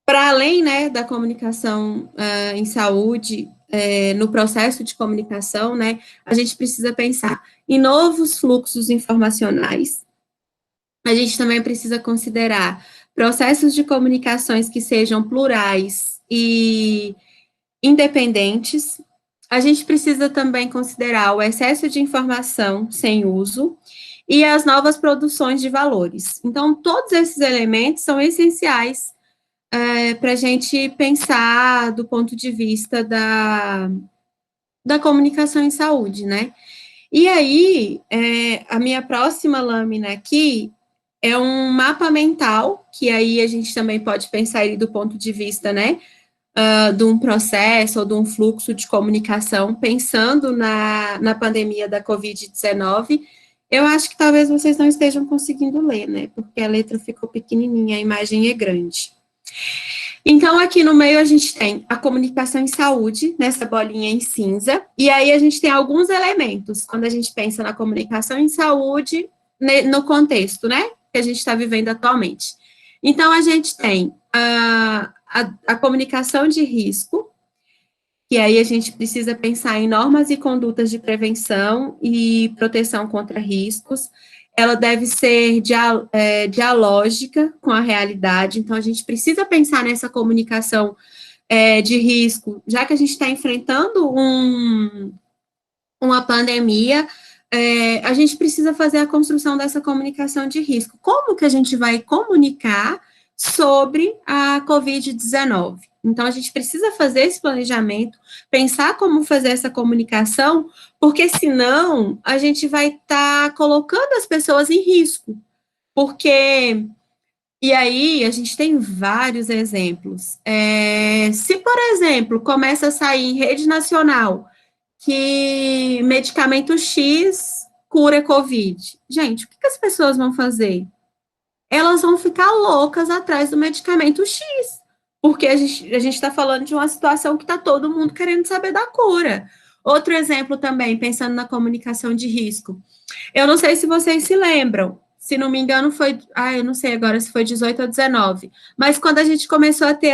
para além, né, da comunicação em saúde, no processo de comunicação, né, a gente precisa pensar em novos fluxos informacionais. A gente também precisa considerar processos de comunicações que sejam plurais e independentes. A gente precisa também considerar o excesso de informação sem uso e as novas produções de valores. Então, todos esses elementos são essenciais para a gente pensar do ponto de vista da comunicação em saúde, né? E aí, a minha próxima lâmina aqui é um mapa mental, que aí a gente também pode pensar ele do ponto de vista, né, de um processo ou de um fluxo de comunicação, pensando na pandemia da Covid-19. Eu acho que talvez vocês não estejam conseguindo ler, né, porque a letra ficou pequenininha, a imagem é grande. Então, aqui no meio a gente tem a comunicação em saúde, nessa bolinha em cinza, e aí a gente tem alguns elementos, quando a gente pensa na comunicação em saúde, no contexto, né, que a gente está vivendo atualmente. Então, a gente tem a comunicação de risco, que aí a gente precisa pensar em normas e condutas de prevenção e proteção contra riscos. Ela deve ser dialógica com a realidade, então a gente precisa pensar nessa comunicação de risco, já que a gente está enfrentando uma pandemia, a gente precisa fazer a construção dessa comunicação de risco. Como que a gente vai comunicar sobre a Covid-19? Então, a gente precisa fazer esse planejamento, pensar como fazer essa comunicação, porque senão a gente vai estar colocando as pessoas em risco, porque E aí, a gente tem vários exemplos. Se, por exemplo, começa a sair em rede nacional que medicamento X cura Covid, gente, o que as pessoas vão fazer? Elas vão ficar loucas atrás do medicamento X, porque a gente está falando de uma situação que está todo mundo querendo saber da cura. Outro exemplo também, pensando na comunicação de risco. Eu não sei se vocês se lembram, se não me engano foi, eu não sei agora se foi 18 ou 19, mas quando a gente começou a ter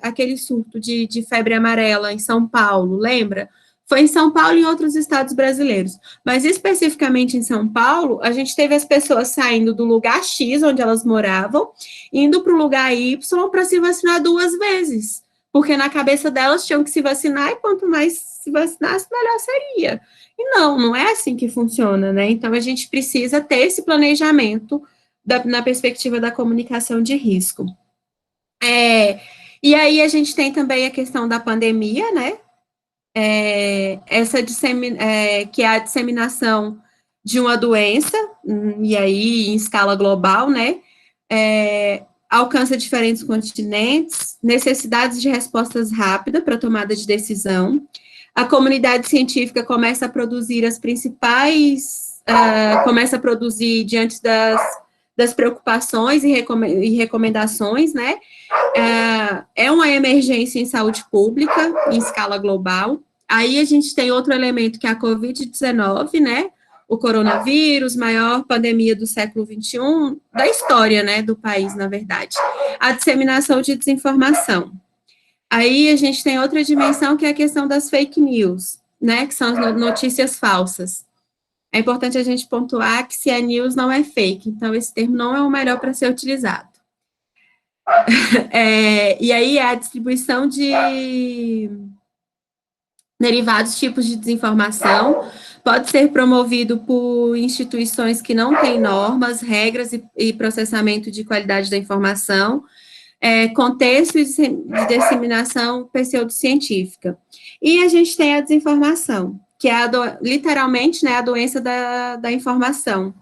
aquele surto de febre amarela em São Paulo, lembra? Foi em São Paulo e em outros estados brasileiros. Mas especificamente em São Paulo, a gente teve as pessoas saindo do lugar X, onde elas moravam, indo para o lugar Y para se vacinar 2 vezes. Porque na cabeça delas tinham que se vacinar, e quanto mais se vacinasse, melhor seria. E não é assim que funciona, né? Então, a gente precisa ter esse planejamento na perspectiva da comunicação de risco. E aí, a gente tem também a questão da pandemia, né? Que é a disseminação de uma doença, e aí em escala global, né? Alcança diferentes continentes, necessidades de respostas rápidas para tomada de decisão. A comunidade científica começa a produzir as principais, começa a produzir diante das preocupações e recomendações, né? É uma emergência em saúde pública, em escala global. Aí a gente tem outro elemento que é a Covid-19, né? O coronavírus, maior pandemia do século XXI, da história, né, do país, na verdade. A disseminação de desinformação. Aí a gente tem outra dimensão que é a questão das fake news, né, que são as notícias falsas. É importante a gente pontuar que se é news não é fake, então esse termo não é o melhor para ser utilizado. E aí a distribuição de derivados tipos de desinformação pode ser promovido por instituições que não têm normas, regras e processamento de qualidade da informação, contexto de disseminação pseudocientífica. E a gente tem a desinformação, que é literalmente, né, a doença da informação,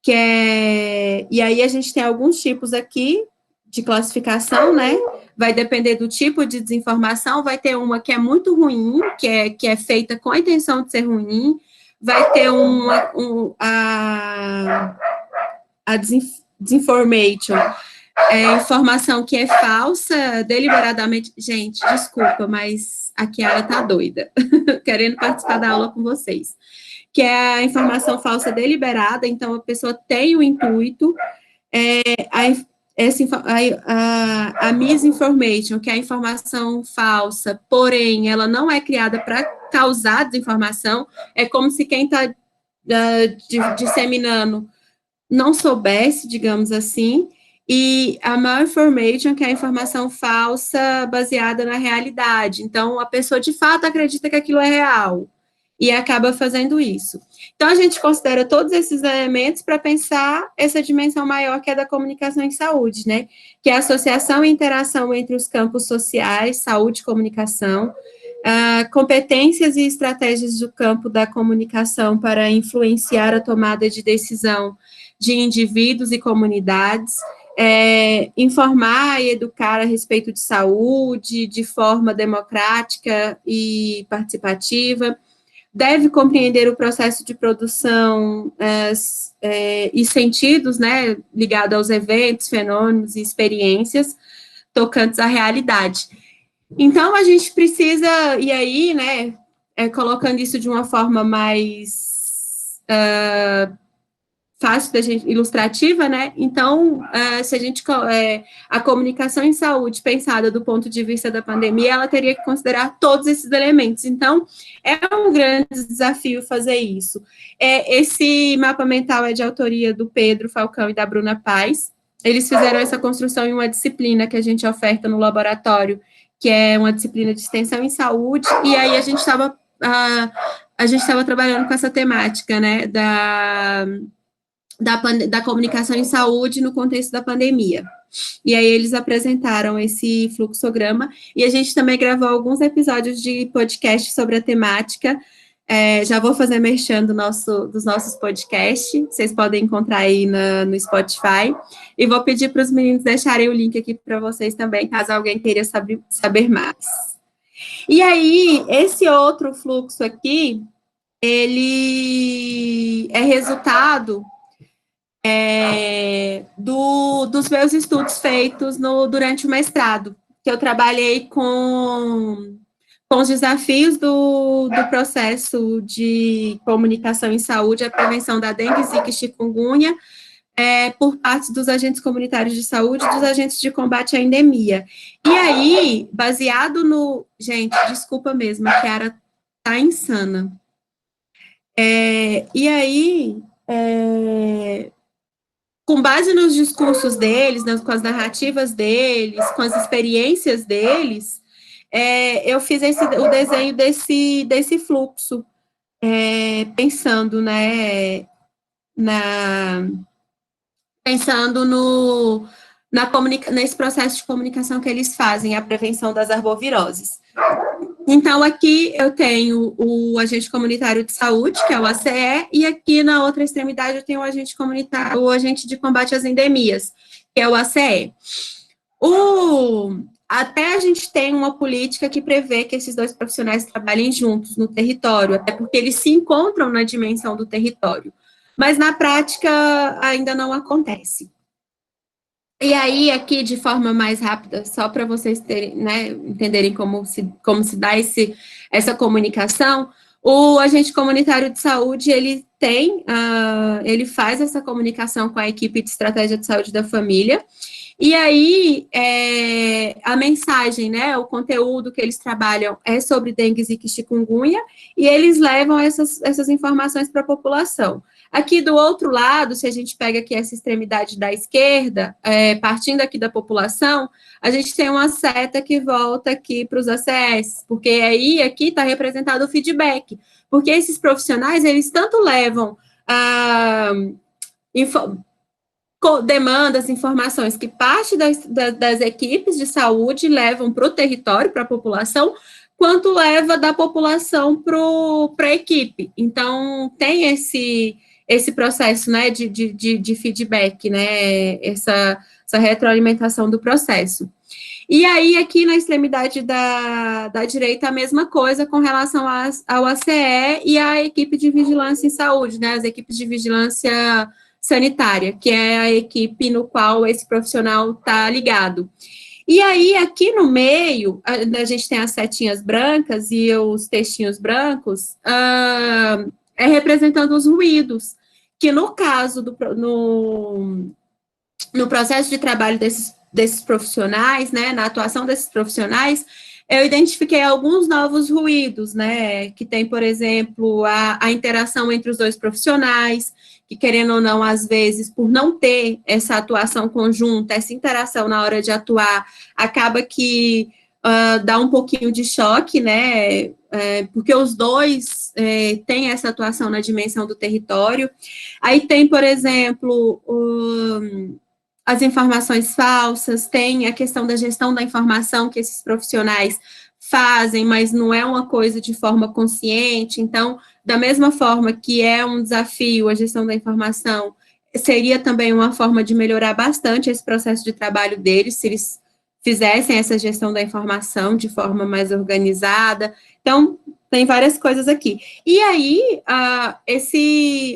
e aí a gente tem alguns tipos aqui de classificação, né? Vai depender do tipo de desinformação, vai ter uma que é muito ruim, que é feita com a intenção de ser ruim, vai ter a disinformation, informação que é falsa, deliberadamente. Gente, desculpa, mas a Kiara tá doida, querendo participar da aula com vocês. Que é a informação falsa deliberada, então a pessoa tem o intuito, a misinformation, que é a informação falsa, porém, ela não é criada para causar desinformação, é como se quem está disseminando não soubesse, digamos assim, e a malinformation, que é a informação falsa baseada na realidade, então a pessoa de fato acredita que aquilo é real, e acaba fazendo isso. Então, a gente considera todos esses elementos para pensar essa dimensão maior que é da comunicação em saúde, né? Que é a associação e interação entre os campos sociais, saúde e comunicação, competências e estratégias do campo da comunicação para influenciar a tomada de decisão de indivíduos e comunidades, informar e educar a respeito de saúde de forma democrática e participativa, deve compreender o processo de produção e sentidos, né, ligado aos eventos, fenômenos e experiências tocantes à realidade. Então, a gente precisa, e aí, né, colocando isso de uma forma mais fácil da gente, ilustrativa, né, então, se a gente, a comunicação em saúde pensada do ponto de vista da pandemia, ela teria que considerar todos esses elementos, então, é um grande desafio fazer isso. Esse mapa mental é de autoria do Pedro Falcão e da Bruna Paz, eles fizeram essa construção em uma disciplina que a gente oferta no laboratório, que é uma disciplina de extensão em saúde, e aí a gente estava trabalhando com essa temática, né, da comunicação em saúde no contexto da pandemia. E aí eles apresentaram esse fluxograma, e a gente também gravou alguns episódios de podcast sobre a temática, Já vou fazer merchan dos nossos podcasts, vocês podem encontrar aí no Spotify, e vou pedir para os meninos deixarem o link aqui para vocês também, caso alguém queira saber mais. E aí, esse outro fluxo aqui, ele é resultado dos meus estudos feitos durante o mestrado, que eu trabalhei com os desafios do processo de comunicação em saúde, a prevenção da dengue, zika e chikungunya, por parte dos agentes comunitários de saúde e dos agentes de combate à endemia. E aí, baseado no... Gente, desculpa mesmo, a Chiara tá insana. E aí, com base nos discursos deles, com as narrativas deles, com as experiências deles, eu fiz o desenho desse fluxo, pensando, né, pensando nesse processo de comunicação que eles fazem, a prevenção das arboviroses. Então, aqui eu tenho o agente comunitário de saúde, que é o ACE, e aqui na outra extremidade eu tenho o agente comunitário, o agente de combate às endemias, que é o ACE. Até a gente tem uma política que prevê que esses dois profissionais trabalhem juntos no território, até porque eles se encontram na dimensão do território. Mas na prática ainda não acontece. E aí, aqui, de forma mais rápida, só para vocês terem, né, entenderem como se dá essa comunicação, o agente comunitário de saúde, ele faz essa comunicação com a equipe de estratégia de saúde da família, e aí, a mensagem, né, o conteúdo que eles trabalham é sobre dengue, zika e chikungunya, e eles levam essas informações para a população. Aqui do outro lado, se a gente pega aqui essa extremidade da esquerda, partindo aqui da população, a gente tem uma seta que volta aqui para os ACS, porque aí aqui está representado o feedback, porque esses profissionais, eles tanto levam demandas, informações que parte das equipes de saúde levam para o território, para a população, quanto leva da população para a equipe. Então, tem esse processo, né, de feedback, né, essa retroalimentação do processo. E aí, aqui na extremidade da direita, a mesma coisa com relação ao ACE e à equipe de vigilância em saúde, né, as equipes de vigilância sanitária, que é a equipe no qual esse profissional está ligado. E aí, aqui no meio, a gente tem as setinhas brancas e os textinhos brancos, representando os ruídos, que no caso, no processo de trabalho desses profissionais, né, na atuação desses profissionais, eu identifiquei alguns novos ruídos, né, que tem, por exemplo, a interação entre os dois profissionais, que querendo ou não, às vezes, por não ter essa atuação conjunta, essa interação na hora de atuar, acaba que dá um pouquinho de choque, né, porque os dois têm essa atuação na dimensão do território. Aí tem, por exemplo, as informações falsas, tem a questão da gestão da informação que esses profissionais fazem, mas não é uma coisa de forma consciente. Então, da mesma forma que é um desafio a gestão da informação, seria também uma forma de melhorar bastante esse processo de trabalho deles, se eles fizessem essa gestão da informação de forma mais organizada. Então, tem várias coisas aqui. E aí,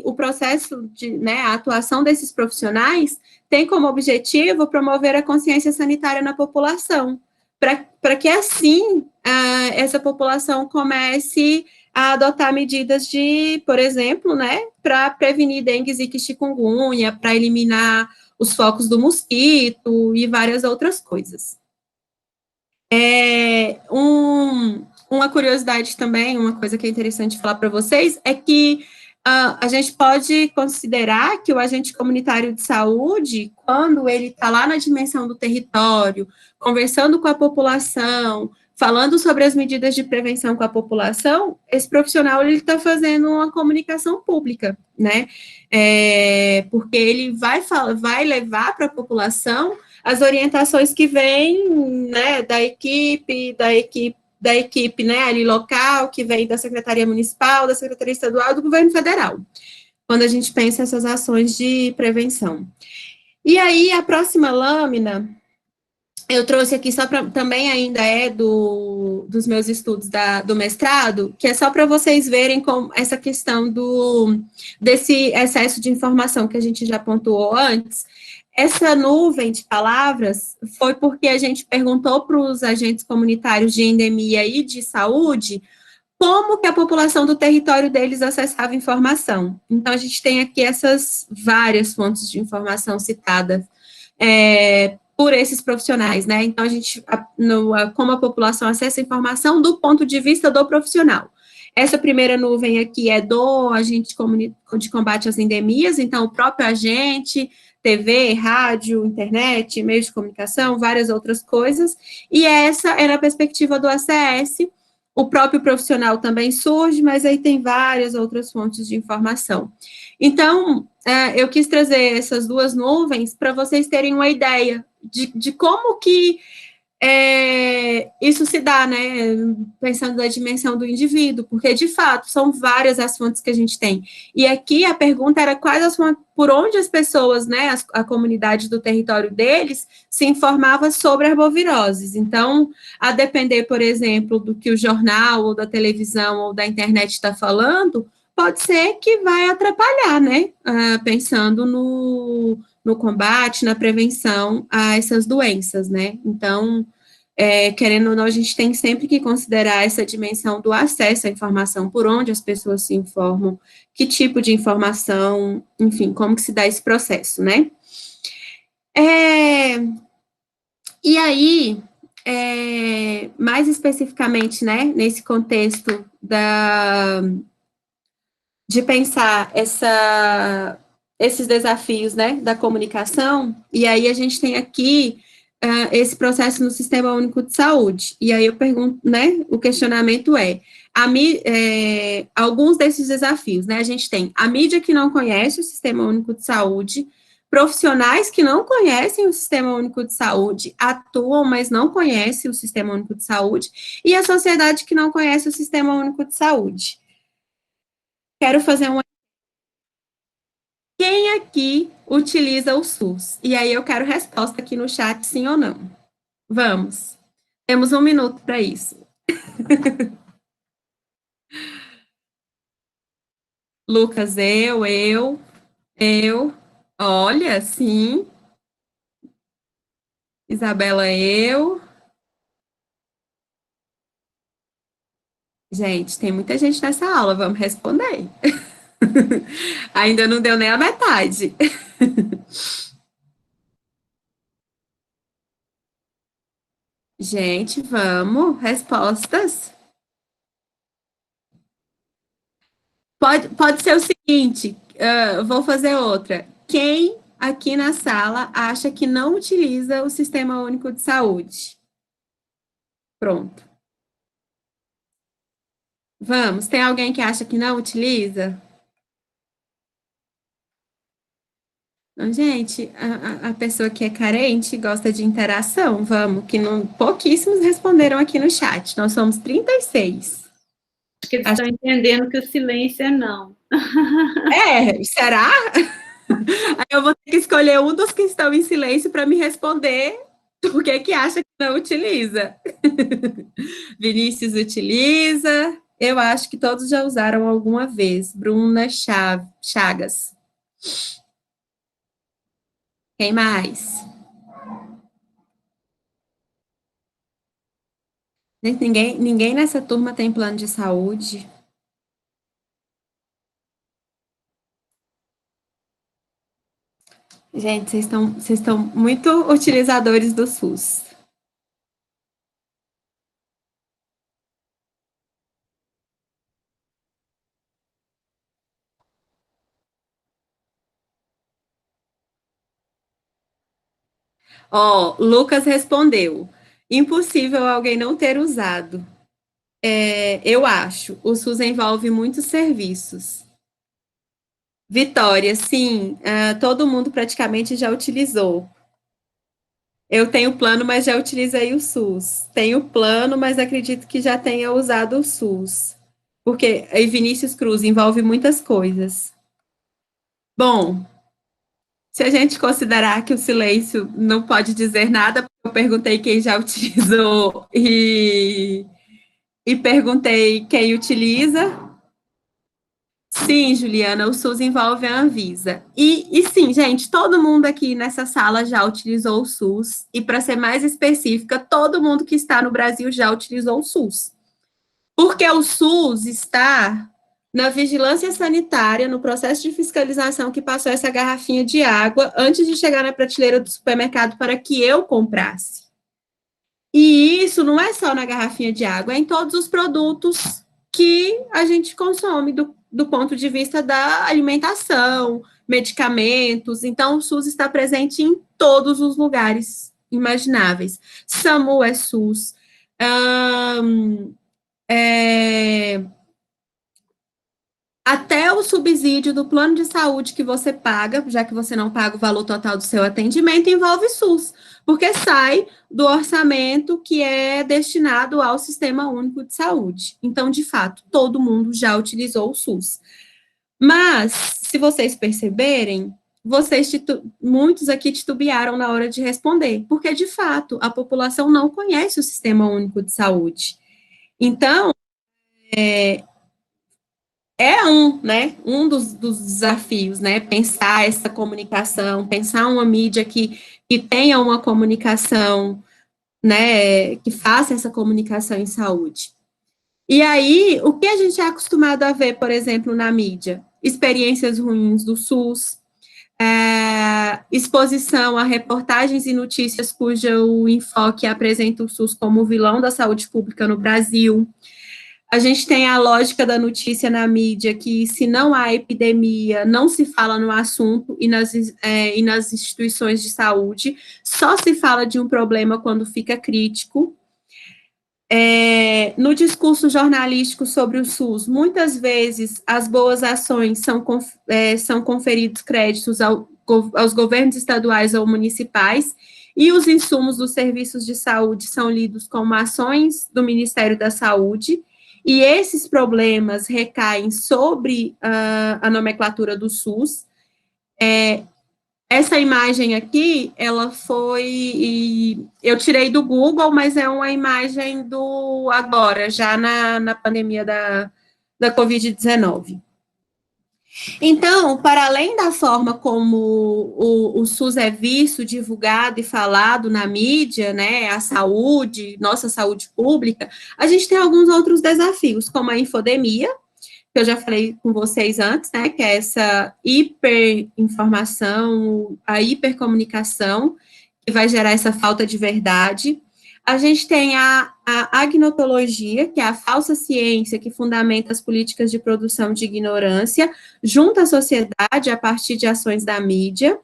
o processo né, a atuação desses profissionais tem como objetivo promover a consciência sanitária na população, para que assim essa população comece a adotar medidas de, por exemplo, né, para prevenir dengue, zika e chikungunya, para eliminar os focos do mosquito e várias outras coisas. Uma curiosidade também, uma coisa que é interessante falar para vocês, é que a gente pode considerar que o agente comunitário de saúde, quando ele está lá na dimensão do território, conversando com a população, falando sobre as medidas de prevenção com a população, esse profissional ele está fazendo uma comunicação pública, né? Porque ele vai levar para a população as orientações que vêm, né, da equipe da equipe, né, ali local, que vem da Secretaria Municipal, da Secretaria Estadual, do Governo Federal, quando a gente pensa essas ações de prevenção. E aí, a próxima lâmina, eu trouxe aqui só para, também ainda dos meus estudos do mestrado, que é só para vocês verem como essa questão desse excesso de informação que a gente já pontuou antes. Essa nuvem de palavras foi porque a gente perguntou para os agentes comunitários de endemia e de saúde como que a população do território deles acessava informação. Então, a gente tem aqui essas várias fontes de informação citadas por esses profissionais, né? Então, como a população acessa a informação do ponto de vista do profissional. Essa primeira nuvem aqui é do agente de combate às endemias, então, o próprio agente, TV, rádio, internet, meios de comunicação, várias outras coisas, e essa é na perspectiva do ACS. O próprio profissional também surge, mas aí tem várias outras fontes de informação. Então, eu quis trazer essas duas nuvens para vocês terem uma ideia de como que isso se dá, né, pensando na dimensão do indivíduo, porque, de fato, são várias as fontes que a gente tem. E aqui a pergunta era por onde as pessoas, né, a comunidade do território deles, se informava sobre arboviroses. Então, a depender, por exemplo, do que o jornal, ou da televisão, ou da internet está falando, pode ser que vai atrapalhar, né, pensando no combate, na prevenção a essas doenças, né? Então, querendo ou não, a gente tem sempre que considerar essa dimensão do acesso à informação, por onde as pessoas se informam, que tipo de informação, enfim, como que se dá esse processo, né? E aí, mais especificamente, né, nesse contexto de pensar esses desafios, né, da comunicação, e aí a gente tem aqui esse processo no Sistema Único de Saúde. E aí eu pergunto, né, o questionamento alguns desses desafios, né, a gente tem a mídia que não conhece o Sistema Único de Saúde, profissionais que não conhecem o Sistema Único de Saúde, atuam, mas não conhecem o Sistema Único de Saúde, e a sociedade que não conhece o Sistema Único de Saúde. Quero fazer Quem aqui utiliza o SUS? E aí eu quero resposta aqui no chat, sim ou não. Vamos. Temos 1 minuto para isso. Lucas, eu. Olha, sim. Isabela, eu. Gente, tem muita gente nessa aula, vamos responder. Ainda não deu nem a metade. Gente, vamos, respostas. Pode ser o seguinte, vou fazer outra. Quem aqui na sala acha que não utiliza o Sistema Único de Saúde? Pronto. Vamos, tem alguém que acha que não utiliza? Não, gente, a pessoa que é carente gosta de interação, vamos, que pouquíssimos responderam aqui no chat, nós somos 36. Acho que eles estão entendendo que o silêncio é não. Será? Aí eu vou ter que escolher um dos que estão em silêncio para me responder por que acha que não utiliza. Vinícius utiliza, eu acho que todos já usaram alguma vez. Bruna Chagas. Quem mais? Ninguém nessa turma tem plano de saúde. Gente, vocês estão muito utilizadores do SUS. Lucas respondeu. Impossível alguém não ter usado. Eu acho. O SUS envolve muitos serviços. Vitória, sim. Todo mundo praticamente já utilizou. Eu tenho plano, mas já utilizei o SUS. Tenho plano, mas acredito que já tenha usado o SUS. Porque aí Vinícius Cruz envolve muitas coisas. Bom, se a gente considerar que o silêncio não pode dizer nada, eu perguntei quem já utilizou e perguntei quem utiliza. Sim, Juliana, o SUS envolve a Anvisa. E sim, gente, todo mundo aqui nessa sala já utilizou o SUS. E para ser mais específica, todo mundo que está no Brasil já utilizou o SUS. Porque o SUS está na vigilância sanitária, no processo de fiscalização que passou essa garrafinha de água antes de chegar na prateleira do supermercado para que eu comprasse. E isso não é só na garrafinha de água, é em todos os produtos que a gente consome do ponto de vista da alimentação, medicamentos. Então, o SUS está presente em todos os lugares imagináveis. SAMU é SUS. Até o subsídio do plano de saúde que você paga, já que você não paga o valor total do seu atendimento, envolve SUS, porque sai do orçamento que é destinado ao Sistema Único de Saúde. Então, de fato, todo mundo já utilizou o SUS. Mas, se vocês perceberem, muitos aqui titubearam na hora de responder, porque, de fato, a população não conhece o Sistema Único de Saúde. Então, um dos desafios, né, pensar essa comunicação, pensar uma mídia que tenha uma comunicação, né, que faça essa comunicação em saúde. E aí, o que a gente é acostumado a ver, por exemplo, na mídia? Experiências ruins do SUS, exposição a reportagens e notícias cujo enfoque apresenta o SUS como vilão da saúde pública no Brasil. A gente tem a lógica da notícia na mídia, que se não há epidemia, não se fala no assunto e nas instituições de saúde, só se fala de um problema quando fica crítico. No discurso jornalístico sobre o SUS, muitas vezes as boas ações são conferidos créditos aos governos estaduais ou municipais, e os insumos dos serviços de saúde são lidos como ações do Ministério da Saúde, e esses problemas recaem sobre a nomenclatura do SUS. Essa imagem aqui, eu tirei do Google, mas é uma imagem do agora, já na pandemia da Covid-19. Então, para além da forma como o SUS é visto, divulgado e falado na mídia, né, a saúde, nossa saúde pública, a gente tem alguns outros desafios, como a infodemia, que eu já falei com vocês antes, né, que é essa hiperinformação, a hipercomunicação, que vai gerar essa falta de verdade. A gente tem a agnotologia, que é a falsa ciência que fundamenta as políticas de produção de ignorância, junto à sociedade a partir de ações da mídia.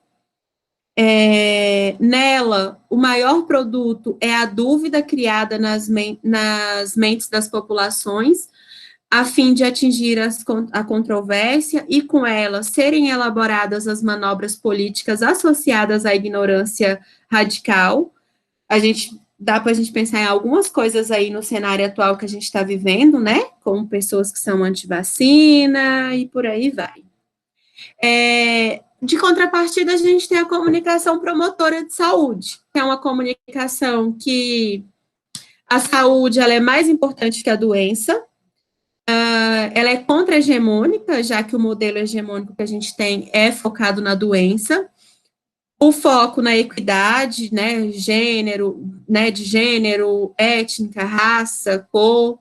Nela, o maior produto é a dúvida criada nas mentes das populações, a fim de atingir a controvérsia e, com ela, serem elaboradas as manobras políticas associadas à ignorância radical. Dá para a gente pensar em algumas coisas aí no cenário atual que a gente está vivendo, né? Como pessoas que são anti-vacina e por aí vai. De contrapartida, a gente tem a comunicação promotora de saúde, que é uma comunicação que a saúde ela é mais importante que a doença. Ela é contra-hegemônica, já que o modelo hegemônico que a gente tem é focado na doença. O foco na equidade, né, de gênero, étnica, raça, cor,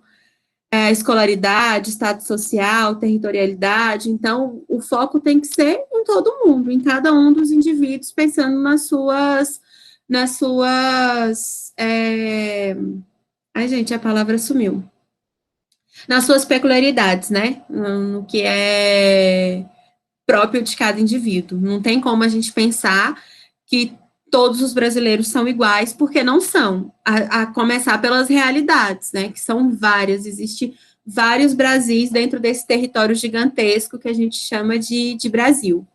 escolaridade, estado social, territorialidade. Então, o foco tem que ser em todo mundo, em cada um dos indivíduos, pensando nas suas ai, gente, a palavra sumiu. Nas suas peculiaridades, né, no que é próprio de cada indivíduo. Não tem como a gente pensar que todos os brasileiros são iguais, porque não são, a começar pelas realidades, né, que são várias, existem vários Brasis dentro desse território gigantesco que a gente chama de Brasil.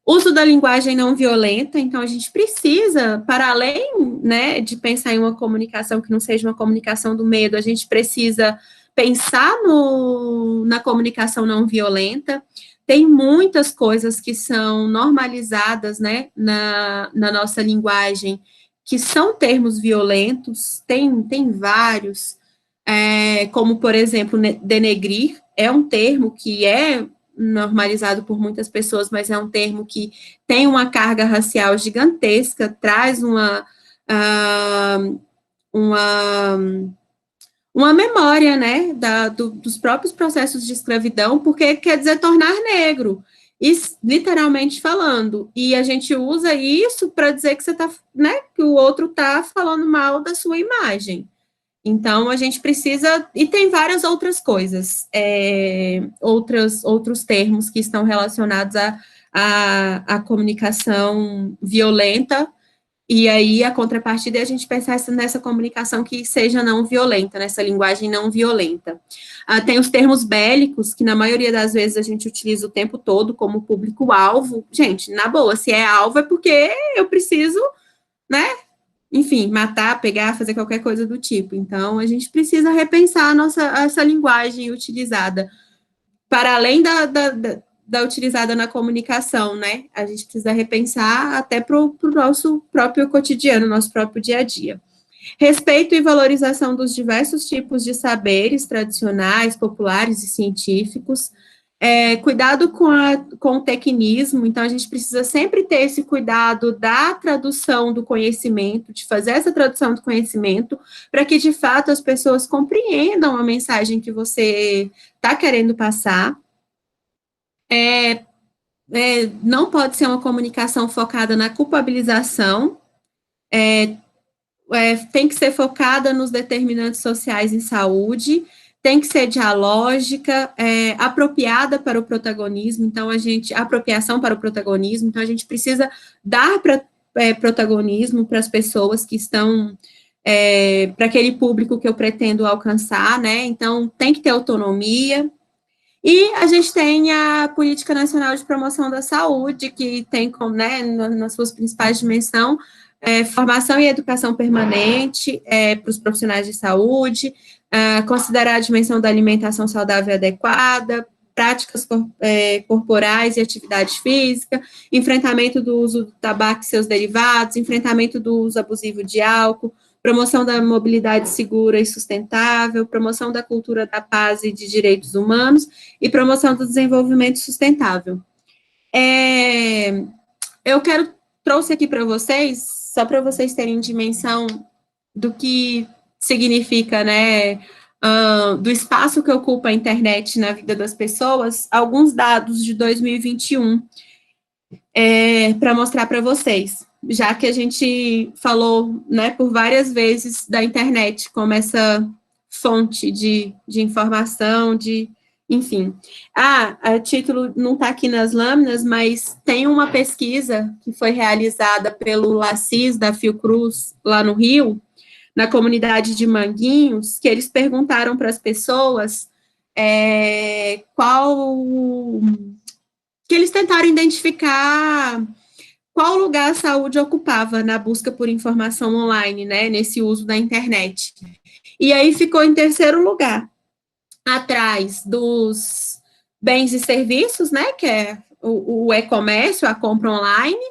Uso da linguagem não violenta, então a gente precisa, para além, né, de pensar em uma comunicação que não seja uma comunicação do medo, a gente precisa pensar na comunicação não violenta. Tem muitas coisas que são normalizadas, né, na nossa linguagem, que são termos violentos, tem vários, como, por exemplo, denegrir, é um termo que é normalizado por muitas pessoas, mas é um termo que tem uma carga racial gigantesca, traz uma memória, né, dos próprios processos de escravidão, porque quer dizer tornar negro, literalmente falando, e a gente usa isso para dizer que você tá, né, que o outro está falando mal da sua imagem. Então, a gente precisa, e tem várias outras coisas, outros termos que estão relacionados à comunicação violenta, e aí a contrapartida é a gente pensar nessa comunicação que seja não violenta, nessa linguagem não violenta. Tem os termos bélicos, que na maioria das vezes a gente utiliza o tempo todo como público-alvo. Gente, na boa, se é alvo é porque eu preciso, né, enfim, matar, pegar, fazer qualquer coisa do tipo. Então, a gente precisa repensar essa linguagem utilizada, para além da utilizada na comunicação, né? A gente precisa repensar até para o nosso próprio cotidiano, nosso próprio dia a dia. Respeito e valorização dos diversos tipos de saberes tradicionais, populares e científicos. Cuidado com o tecnismo, então a gente precisa sempre ter esse cuidado da tradução do conhecimento, de fazer essa tradução do conhecimento, para que de fato as pessoas compreendam a mensagem que você está querendo passar. Não pode ser uma comunicação focada na culpabilização, tem que ser focada nos determinantes sociais em saúde, tem que ser dialógica, apropriada para o protagonismo, então apropriação para o protagonismo, então a gente precisa dar protagonismo para as pessoas que estão, para aquele público que eu pretendo alcançar, né, então tem que ter autonomia. E a gente tem a Política Nacional de Promoção da Saúde, que tem, né, nas suas principais dimensões, formação e educação permanente para os profissionais de saúde, considerar a dimensão da alimentação saudável e adequada, práticas corporais e atividade física, enfrentamento do uso do tabaco e seus derivados, enfrentamento do uso abusivo de álcool, promoção da mobilidade segura e sustentável, promoção da cultura da paz e de direitos humanos e promoção do desenvolvimento sustentável. Eu trouxe aqui para vocês, só para vocês terem dimensão do que significa, né, do espaço que ocupa a internet na vida das pessoas, alguns dados de 2021, para mostrar para vocês, já que a gente falou, né, por várias vezes da internet como essa fonte de informação, enfim. A título não está aqui nas lâminas, mas tem uma pesquisa que foi realizada pelo LACIS, da Fiocruz, lá no Rio, na comunidade de Manguinhos, que eles perguntaram para as pessoas que eles tentaram identificar qual lugar a saúde ocupava na busca por informação online, né, nesse uso da internet. E aí ficou em terceiro lugar, atrás dos bens e serviços, né, que é o e-comércio, a compra online,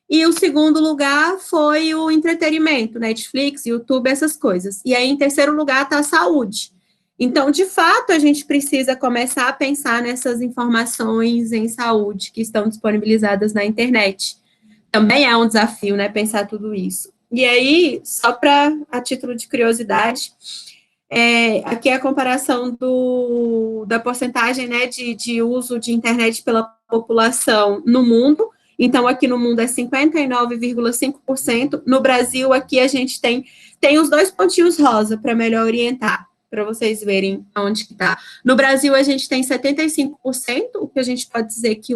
e o segundo lugar foi o entretenimento, Netflix, YouTube, essas coisas. E aí, em terceiro lugar, está a saúde. Então, de fato, a gente precisa começar a pensar nessas informações em saúde que estão disponibilizadas na internet. Também é um desafio, né, pensar tudo isso. E aí, só a título de curiosidade, aqui é a comparação da porcentagem, né, de uso de internet pela população no mundo. Então, aqui no mundo é 59,5%. No Brasil, aqui a gente tem os dois pontinhos rosa para melhor orientar, para vocês verem aonde que está. No Brasil, a gente tem 75%, o que a gente pode dizer que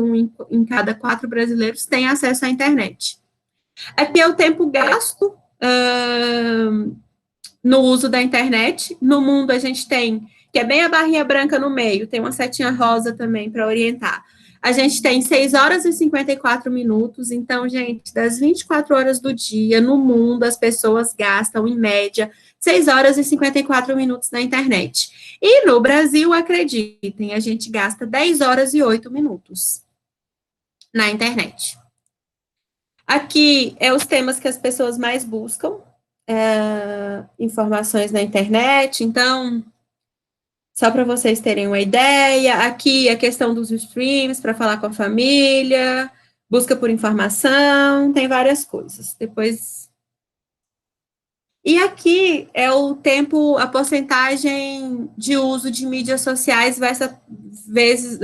em cada 4 brasileiros tem acesso à internet. Aqui é o tempo gasto no uso da internet. No mundo, a gente tem, que é bem a barrinha branca no meio, tem uma setinha rosa também para orientar. a gente tem 6 horas e 54 minutos, então, gente, das 24 horas do dia, no mundo, as pessoas gastam, em média, 6 horas e 54 minutos na internet. E no Brasil, acreditem, a gente gasta 10 horas e 8 minutos na internet. Aqui é os temas que as pessoas mais buscam, informações na internet, então, só para vocês terem uma ideia, aqui a questão dos streams para falar com a família, busca por informação, tem várias coisas. Depois. E aqui é o tempo, a porcentagem de uso de mídias sociais versus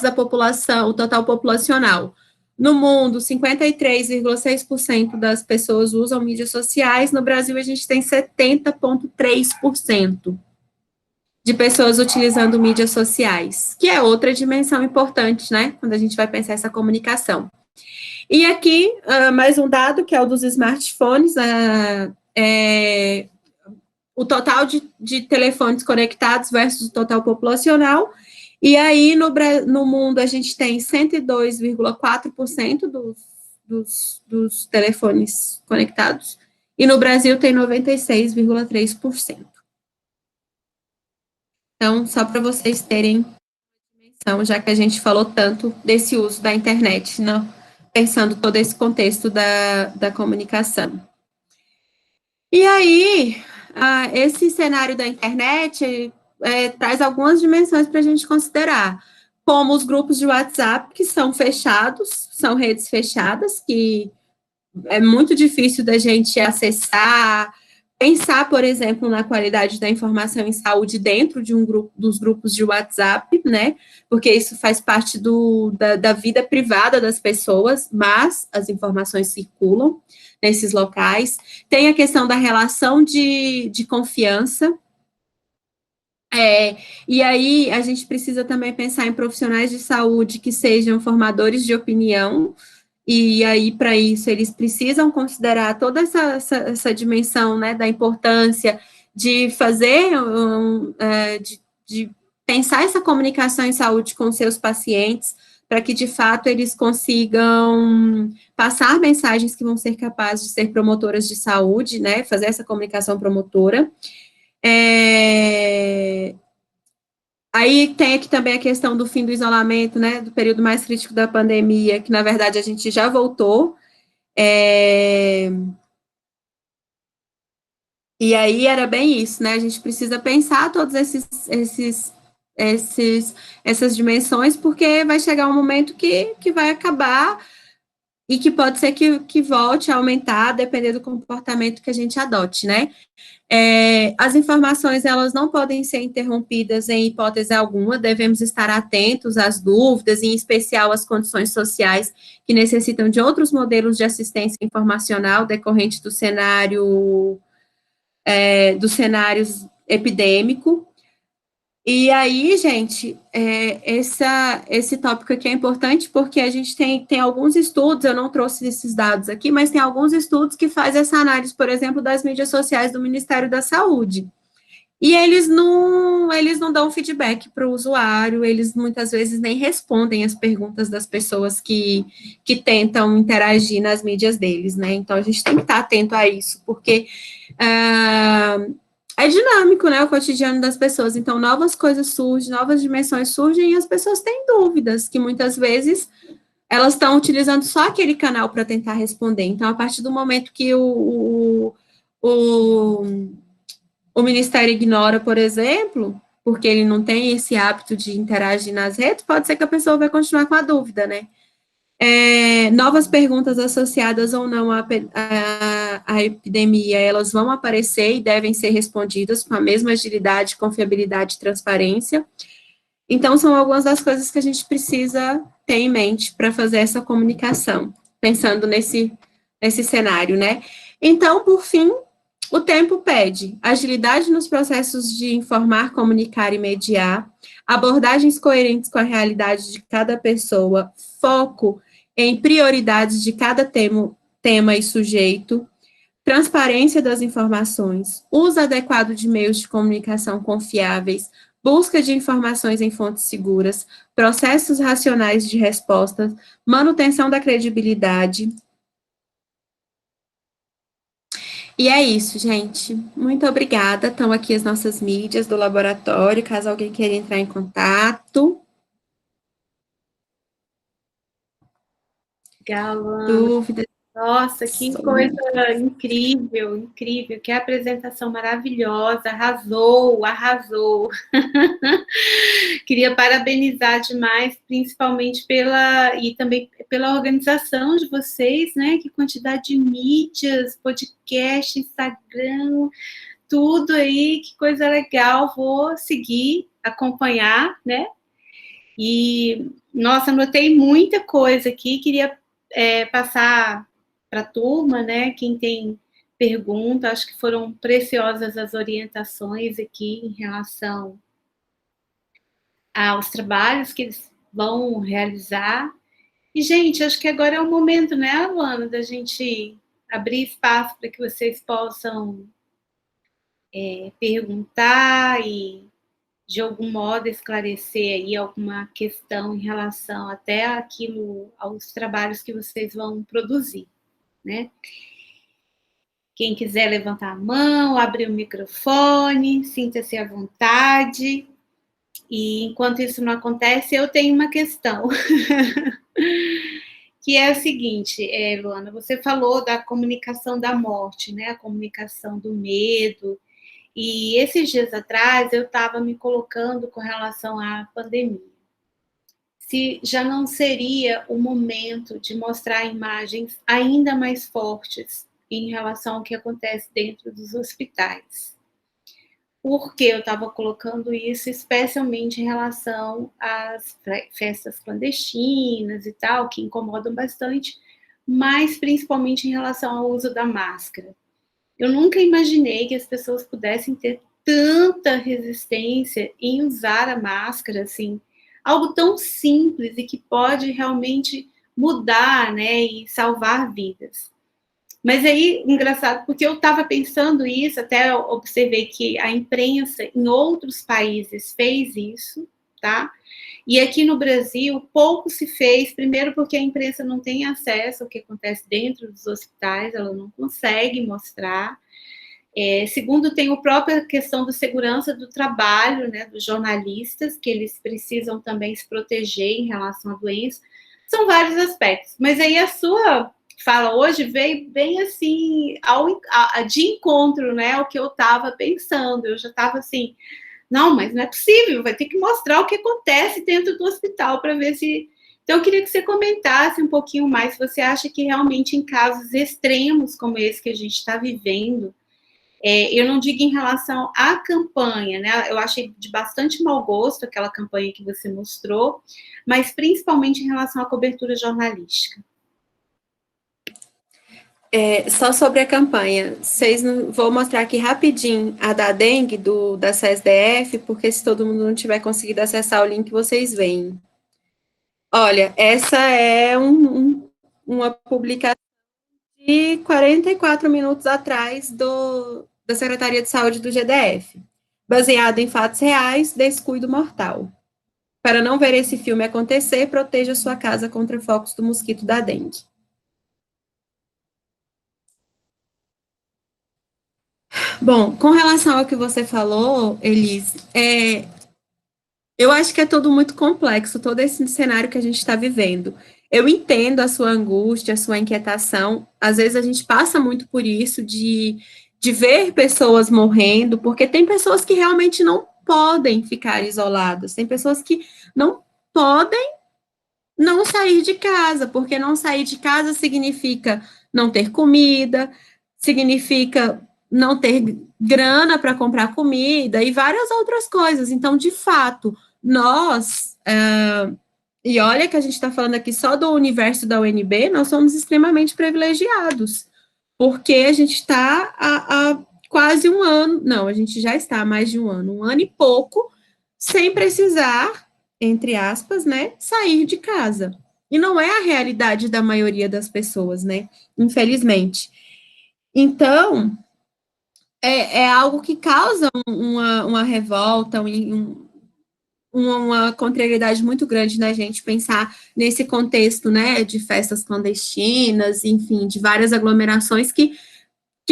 a população, o total populacional. No mundo, 53,6% das pessoas usam mídias sociais, no Brasil a gente tem 70,3% de pessoas utilizando mídias sociais, que é outra dimensão importante, né, quando a gente vai pensar essa comunicação. E aqui, mais um dado, que é o dos smartphones, o total de telefones conectados versus o total populacional, e aí no mundo a gente tem 102,4% dos telefones conectados, e no Brasil tem 96,3%. Então, só para vocês terem dimensão, já que a gente falou tanto desse uso da internet, pensando todo esse contexto da comunicação. E aí, esse cenário da internet traz algumas dimensões para a gente considerar, como os grupos de WhatsApp, que são fechados, são redes fechadas, que é muito difícil da gente acessar, pensar, por exemplo, na qualidade da informação em saúde dentro de dos grupos de WhatsApp, né? Porque isso faz parte da vida privada das pessoas, mas as informações circulam nesses locais. Tem a questão da relação de confiança. E aí a gente precisa também pensar em profissionais de saúde que sejam formadores de opinião. E aí, para isso, eles precisam considerar toda essa dimensão, né, da importância de fazer, de pensar essa comunicação em saúde com seus pacientes, para que, de fato, eles consigam passar mensagens que vão ser capazes de ser promotoras de saúde, né, fazer essa comunicação promotora. Aí tem aqui também a questão do fim do isolamento, né, do período mais crítico da pandemia, que, na verdade, a gente já voltou. E aí era bem isso, né, a gente precisa pensar todas essas dimensões, porque vai chegar um momento que vai acabar e que pode ser que volte a aumentar, dependendo do comportamento que a gente adote, né. As informações, elas não podem ser interrompidas em hipótese alguma, devemos estar atentos às dúvidas, em especial às condições sociais que necessitam de outros modelos de assistência informacional decorrente do cenário, dos cenários epidêmico. E aí, gente, esse tópico aqui é importante porque a gente tem alguns estudos, eu não trouxe esses dados aqui, mas tem alguns estudos que fazem essa análise, por exemplo, das mídias sociais do Ministério da Saúde. E eles não dão feedback para o usuário, eles muitas vezes nem respondem as perguntas das pessoas que tentam interagir nas mídias deles, né? Então, a gente tem que estar atento a isso, porque é dinâmico, né, o cotidiano das pessoas, então novas coisas surgem, novas dimensões surgem e as pessoas têm dúvidas, que muitas vezes elas estão utilizando só aquele canal para tentar responder. Então, a partir do momento que o Ministério ignora, por exemplo, porque ele não tem esse hábito de interagir nas redes, pode ser que a pessoa vai continuar com a dúvida, né? Novas perguntas associadas ou não à epidemia, elas vão aparecer e devem ser respondidas com a mesma agilidade, confiabilidade e transparência. Então, são algumas das coisas que a gente precisa ter em mente para fazer essa comunicação, pensando nesse cenário, né? Então, por fim, o tempo pede agilidade nos processos de informar, comunicar e mediar, abordagens coerentes com a realidade de cada pessoa, foco em prioridades de cada tema e sujeito, transparência das informações, uso adequado de meios de comunicação confiáveis, busca de informações em fontes seguras, processos racionais de respostas, manutenção da credibilidade. E é isso, gente. Muito obrigada. Estão aqui as nossas mídias do laboratório, caso alguém queira entrar em contato. Legal, Ana. Dúvidas? Nossa, que coisa incrível, incrível, que apresentação maravilhosa, arrasou, arrasou. Queria parabenizar demais, principalmente e também pela organização de vocês, né? Que quantidade de mídias, podcast, Instagram, tudo aí, que coisa legal. Vou seguir, acompanhar, né? E, nossa, anotei muita coisa aqui, queria passar para a turma, né? Quem tem pergunta, acho que foram preciosas as orientações aqui em relação aos trabalhos que eles vão realizar. E, gente, acho que agora é o momento, né, Luana, da gente abrir espaço para que vocês possam perguntar e, de algum modo, esclarecer aí alguma questão em relação até aos trabalhos que vocês vão produzir, né? Quem quiser levantar a mão, abrir o microfone, sinta-se à vontade. E enquanto isso não acontece, eu tenho uma questão. Que é a seguinte, Luana, você falou da comunicação da morte, né? A comunicação do medo. E esses dias atrás eu estava me colocando com relação à pandemia. Se já não seria o momento de mostrar imagens ainda mais fortes em relação ao que acontece dentro dos hospitais. Por que eu estava colocando isso, especialmente em relação às festas clandestinas e tal, que incomodam bastante, mas principalmente em relação ao uso da máscara. Eu nunca imaginei que as pessoas pudessem ter tanta resistência em usar a máscara, assim, algo tão simples e que pode realmente mudar, né, e salvar vidas. Mas aí, engraçado, porque eu estava pensando isso, até observei que a imprensa em outros países fez isso, tá? E aqui no Brasil, pouco se fez, primeiro porque a imprensa não tem acesso ao que acontece dentro dos hospitais, ela não consegue mostrar. Segundo, tem a própria questão da segurança do trabalho, né, dos jornalistas, que eles precisam também se proteger em relação à doença. São vários aspectos. Mas aí a sua fala hoje veio bem assim, de encontro, né, ao que eu estava pensando. Eu já estava assim, não, mas não é possível, vai ter que mostrar o que acontece dentro do hospital para ver se... Então, eu queria que você comentasse um pouquinho mais, se você acha que realmente em casos extremos como esse que a gente está vivendo, eu não digo em relação à campanha, né? Eu achei de bastante mau gosto aquela campanha que você mostrou, mas principalmente em relação à cobertura jornalística. Só sobre a campanha, vou mostrar aqui rapidinho a da dengue, da CESDF, porque se todo mundo não tiver conseguido acessar o link, vocês veem. Olha, essa é uma publicação de 44 minutos atrás da Secretaria de Saúde do GDF, baseado em fatos reais, descuido mortal. Para não ver esse filme acontecer, proteja sua casa contra focos do mosquito da dengue. Bom, com relação ao que você falou, Elise, eu acho que é tudo muito complexo, todo esse cenário que a gente está vivendo. Eu entendo a sua angústia, a sua inquietação. Às vezes a gente passa muito por isso, de ver pessoas morrendo, porque tem pessoas que realmente não podem ficar isoladas, tem pessoas que não podem não sair de casa, porque não sair de casa significa não ter comida, significa não ter grana para comprar comida e várias outras coisas. Então, de fato, nós, e olha que a gente está falando aqui só do universo da UNB, nós somos extremamente privilegiados, porque a gente está há quase um ano, não, a gente já está há mais de um ano e pouco, sem precisar, entre aspas, né, sair de casa. E não é a realidade da maioria das pessoas, né, infelizmente. Então, é algo que causa uma revolta, uma contrariedade muito grande na gente pensar nesse contexto, né, de festas clandestinas, enfim, de várias aglomerações que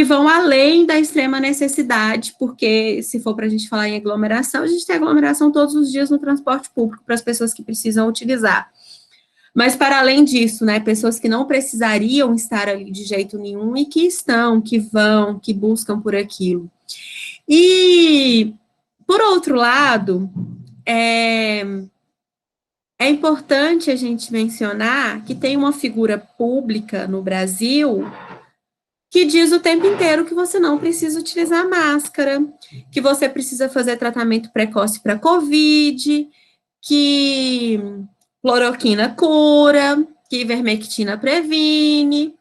vão além da extrema necessidade, porque se for para a gente falar em aglomeração, a gente tem aglomeração todos os dias no transporte público para as pessoas que precisam utilizar. Mas para além disso, né, pessoas que não precisariam estar ali de jeito nenhum e que estão, que vão, que buscam por aquilo. E, por outro lado, é importante a gente mencionar que tem uma figura pública no Brasil que diz o tempo inteiro que você não precisa utilizar máscara, que você precisa fazer tratamento precoce para COVID, que cloroquina cura, que ivermectina previne.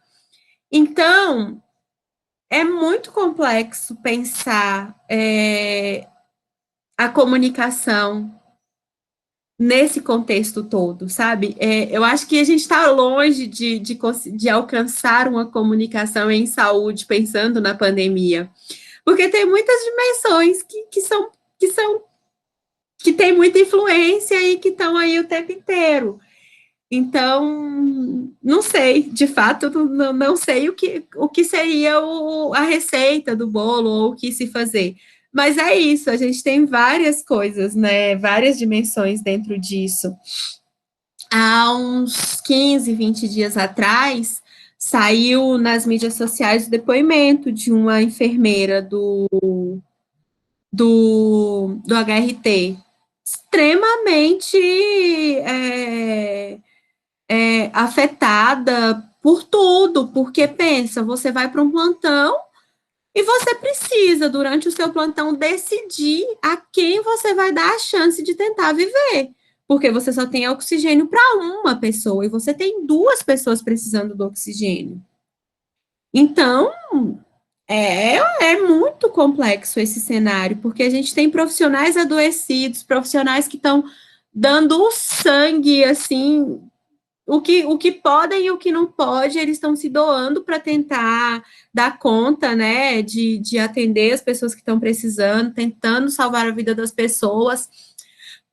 Então, é muito complexo pensar a comunicação nesse contexto todo, sabe? Eu acho que a gente está longe de alcançar uma comunicação em saúde pensando na pandemia, porque tem muitas dimensões que têm muita influência e que estão aí o tempo inteiro. Então, não sei, de fato, não sei o que seria a receita do bolo ou o que se fazer. Mas é isso, a gente tem várias coisas, né? Várias dimensões dentro disso. Há uns 15, 20 dias atrás, saiu nas mídias sociais o depoimento de uma enfermeira do HRT, extremamente afetada por tudo, porque pensa, você vai para um plantão e você precisa, durante o seu plantão, decidir a quem você vai dar a chance de tentar viver. Porque você só tem oxigênio para uma pessoa e você tem duas pessoas precisando do oxigênio. Então, é muito complexo esse cenário, porque a gente tem profissionais adoecidos, profissionais que estão dando o sangue, assim, o que podem e o que não pode, eles estão se doando para tentar dar conta, né, de atender as pessoas que estão precisando, tentando salvar a vida das pessoas.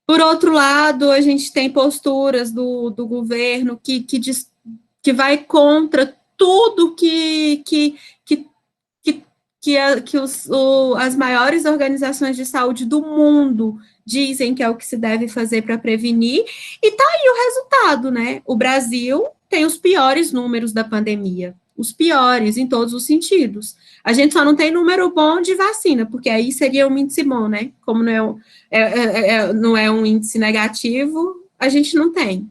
Por outro lado, a gente tem posturas do governo que vai contra tudo que as maiores organizações de saúde do mundo dizem que é o que se deve fazer para prevenir, e tá aí o resultado, né? O Brasil tem os piores números da pandemia, os piores em todos os sentidos. A gente só não tem número bom de vacina, porque aí seria um índice bom, né? Como não é um índice negativo, a gente não tem.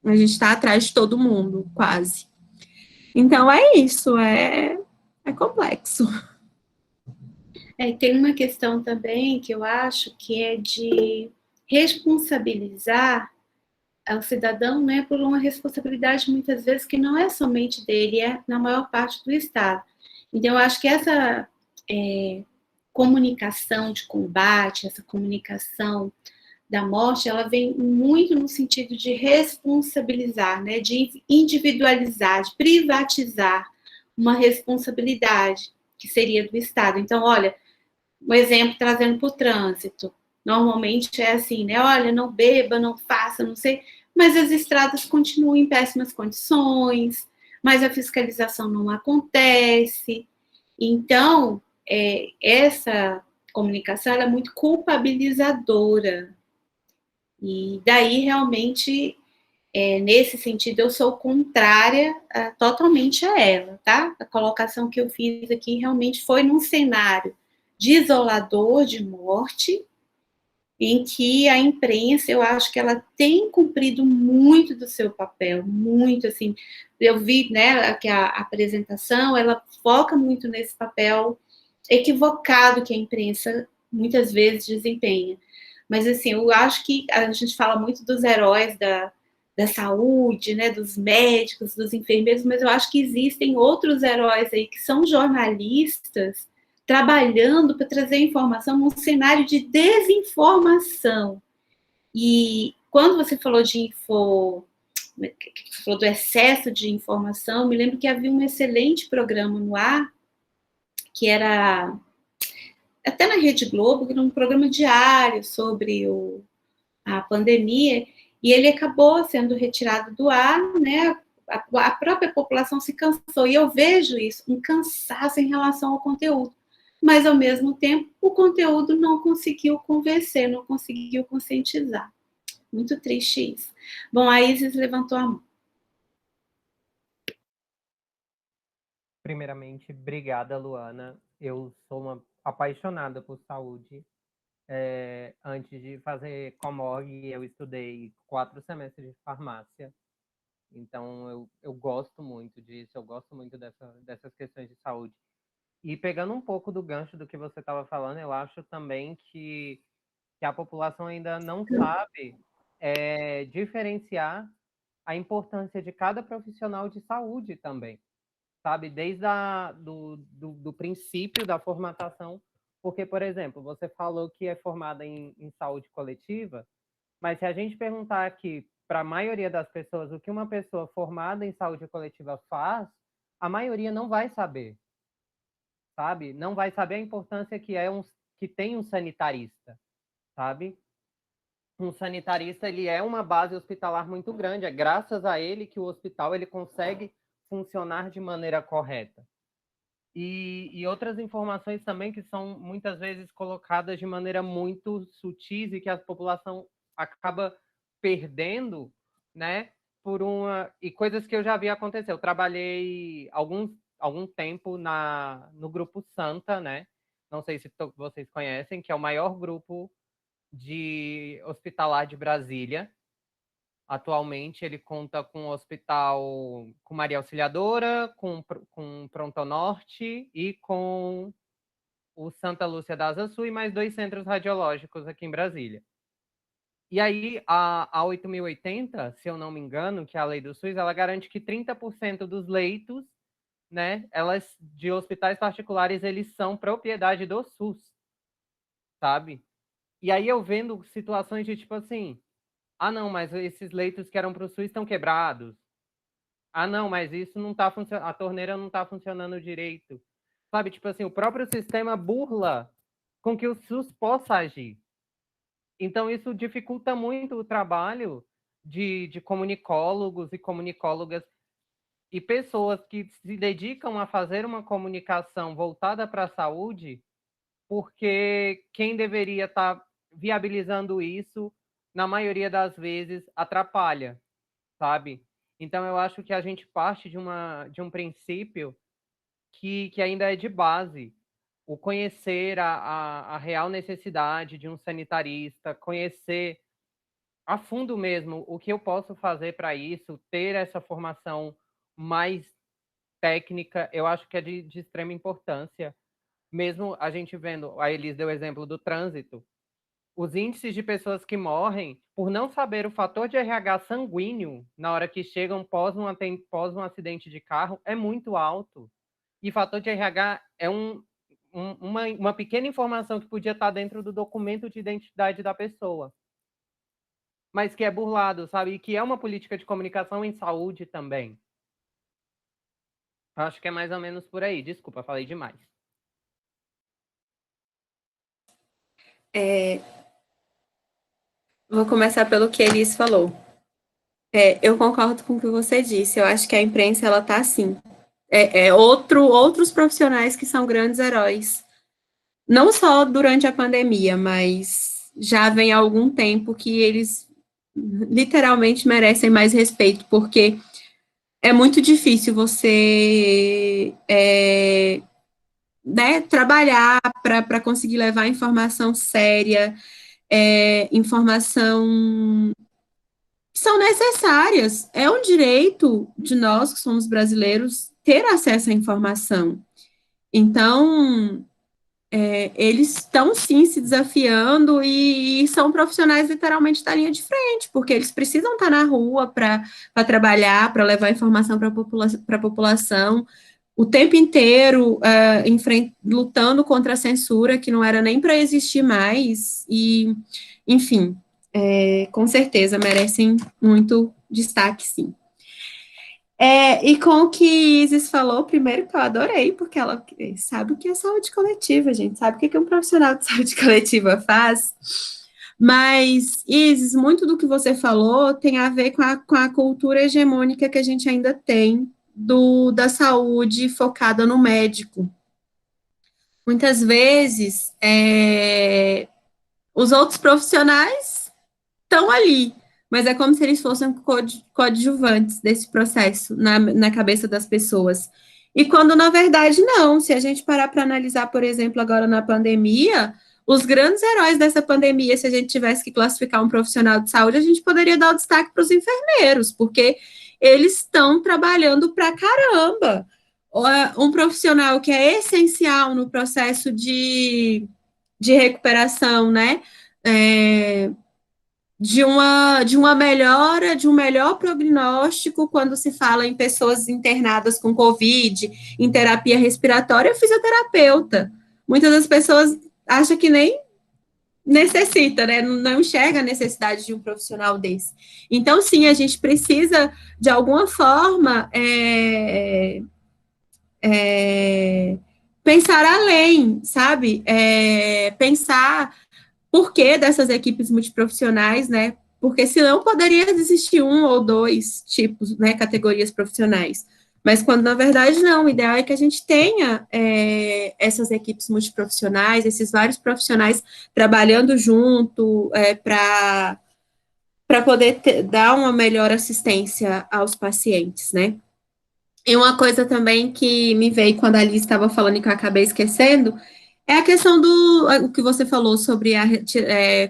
A gente está atrás de todo mundo, quase. Então é isso, é complexo. Tem uma questão também que eu acho que é de responsabilizar o cidadão, né, por uma responsabilidade muitas vezes que não é somente dele, é na maior parte do Estado. Então, eu acho que essa comunicação de combate, essa comunicação da morte, ela vem muito no sentido de responsabilizar, né, de individualizar, de privatizar uma responsabilidade que seria do Estado. Então, olha, um exemplo trazendo para o trânsito. Normalmente é assim, né? Olha, não beba, não faça, não sei. Mas as estradas continuam em péssimas condições, mas a fiscalização não acontece. Então, essa comunicação ela é muito culpabilizadora. E daí, realmente, nesse sentido, eu sou contrária totalmente a ela, tá? A colocação que eu fiz aqui realmente foi num cenário desolador de morte, em que a imprensa, eu acho que ela tem cumprido muito do seu papel, muito, assim, eu vi, né, que a apresentação, ela foca muito nesse papel equivocado que a imprensa muitas vezes desempenha, mas, assim, eu acho que a gente fala muito dos heróis da saúde, né, dos médicos, dos enfermeiros, mas eu acho que existem outros heróis aí que são jornalistas, trabalhando para trazer informação num cenário de desinformação. E quando você falou falou do excesso de informação, me lembro que havia um excelente programa no ar, que era até na Rede Globo, que era um programa diário sobre a pandemia, e ele acabou sendo retirado do ar, né? A própria população se cansou, e eu vejo isso, um cansaço em relação ao conteúdo. Mas, ao mesmo tempo, o conteúdo não conseguiu convencer, não conseguiu conscientizar. Muito triste isso. Bom, a Isis levantou a mão. Primeiramente, obrigada, Luana. Eu sou uma apaixonada por saúde. Antes de fazer Comorg, eu estudei 4 semestres de farmácia. Então, eu gosto muito disso, eu gosto muito dessas questões de saúde. E pegando um pouco do gancho do que você estava falando, eu acho também que a população ainda não sabe diferenciar a importância de cada profissional de saúde também, sabe? Desde do princípio da formatação, porque, por exemplo, você falou que é formada em saúde coletiva, mas se a gente perguntar aqui para a maioria das pessoas o que uma pessoa formada em saúde coletiva faz, a maioria não vai saber, sabe? Não vai saber a importância que tem um sanitarista, sabe? Um sanitarista, ele é uma base hospitalar muito grande, é graças a ele que o hospital ele consegue funcionar de maneira correta. E outras informações também que são muitas vezes colocadas de maneira muito sutis e que a população acaba perdendo, né? E coisas que eu já vi acontecer. Eu trabalhei algum tempo no Grupo Santa, né? Não sei se vocês conhecem, que é o maior grupo de hospitalar de Brasília. Atualmente, ele conta com o hospital, com Maria Auxiliadora, com Prontonorte e com o Santa Lúcia da Asa Sul e mais 2 centros radiológicos aqui em Brasília. E aí, a 8.080, se eu não me engano, que é a lei do SUS, ela garante que 30% dos leitos, né, de hospitais particulares, eles são propriedade do SUS, sabe? E aí eu vendo situações de tipo assim, não, mas esses leitos que eram para o SUS estão quebrados. Não, mas isso não está funcionando, a torneira não está funcionando direito. Sabe, tipo assim, o próprio sistema burla com que o SUS possa agir. Então, isso dificulta muito o trabalho de comunicólogos e comunicólogas e pessoas que se dedicam a fazer uma comunicação voltada para a saúde, porque quem deveria estar viabilizando isso, na maioria das vezes, atrapalha, sabe? Então, eu acho que a gente parte de um princípio que ainda é de base, o conhecer a real necessidade de um sanitarista, conhecer a fundo mesmo o que eu posso fazer para isso, ter essa formação mais técnica, eu acho que é de extrema importância. Mesmo a gente vendo, a Elis deu o exemplo do trânsito, os índices de pessoas que morrem por não saber o fator de RH sanguíneo na hora que chegam pós um acidente de carro é muito alto. E fator de RH é uma pequena informação que podia estar dentro do documento de identidade da pessoa, mas que é burlado, sabe? E que é uma política de comunicação em saúde também. Acho que é mais ou menos por aí. Desculpa, falei demais. Vou começar pelo que Elis falou. Eu concordo com o que você disse. Eu acho que a imprensa, ela tá assim. Outros profissionais que são grandes heróis. Não só durante a pandemia, mas já vem há algum tempo que eles literalmente merecem mais respeito, porque é muito difícil você né, trabalhar para conseguir levar informação séria, informação que são necessárias. É um direito de nós, que somos brasileiros, ter acesso à informação. Então, eles estão, sim, se desafiando e são profissionais, literalmente, da linha de frente, porque eles precisam estar na rua para trabalhar, para levar informação para a população, o tempo inteiro lutando contra a censura, que não era nem para existir mais, e, enfim, com certeza merecem muito destaque, sim. E com o que Isis falou, primeiro que eu adorei, porque ela sabe o que é saúde coletiva, gente, sabe o que um profissional de saúde coletiva faz, Mas, Isis, muito do que você falou tem a ver com a cultura hegemônica que a gente ainda tem da saúde focada no médico. Muitas vezes, os outros profissionais estão ali, mas é como se eles fossem coadjuvantes desse processo na cabeça das pessoas. E quando, na verdade, não. Se a gente parar para analisar, por exemplo, agora na pandemia, os grandes heróis dessa pandemia, se a gente tivesse que classificar um profissional de saúde, a gente poderia dar o destaque para os enfermeiros, porque eles estão trabalhando para caramba. Um profissional que é essencial no processo de recuperação, né? De uma melhora, de um melhor prognóstico quando se fala em pessoas internadas com Covid, em terapia respiratória, é o fisioterapeuta. Muitas das pessoas acham que nem necessita, né? Não enxerga a necessidade de um profissional desse. Então, sim, a gente precisa, de alguma forma, pensar além, sabe? Pensar por que dessas equipes multiprofissionais, né? Porque senão poderia existir um ou dois tipos, né, categorias profissionais. Mas quando, na verdade, não, o ideal é que a gente tenha essas equipes multiprofissionais, esses vários profissionais trabalhando junto para poder dar uma melhor assistência aos pacientes, né? E uma coisa também que me veio quando a Liz estava falando e que eu acabei esquecendo, é a questão o que você falou sobre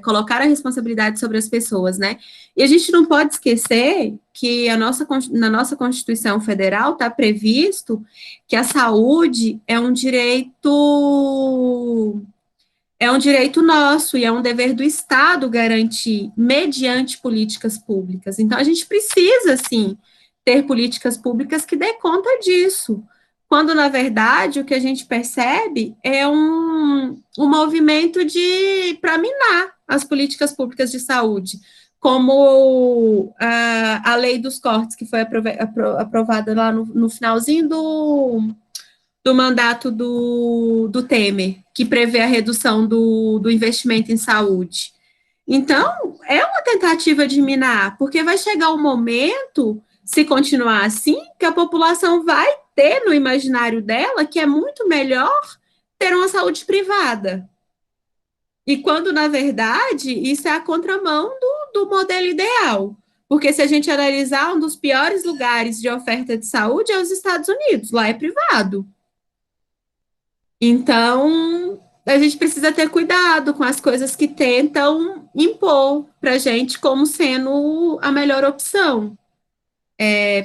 colocar a responsabilidade sobre as pessoas, né? E a gente não pode esquecer que na nossa Constituição Federal está previsto que a saúde é um direito nosso e é um dever do Estado garantir mediante políticas públicas. Então, a gente precisa, sim, ter políticas públicas que dê conta disso. Quando, na verdade, o que a gente percebe é um movimento para minar as políticas públicas de saúde, como a lei dos cortes, que foi aprovada lá no finalzinho do mandato do Temer, que prevê a redução do investimento em saúde. Então, é uma tentativa de minar, porque vai chegar um momento, se continuar assim, que a população vai ter no imaginário dela que é muito melhor ter uma saúde privada. E quando, na verdade, isso é a contramão do modelo ideal. Porque se a gente analisar, um dos piores lugares de oferta de saúde é os Estados Unidos, lá é privado. Então, a gente precisa ter cuidado com as coisas que tentam impor para a gente como sendo a melhor opção.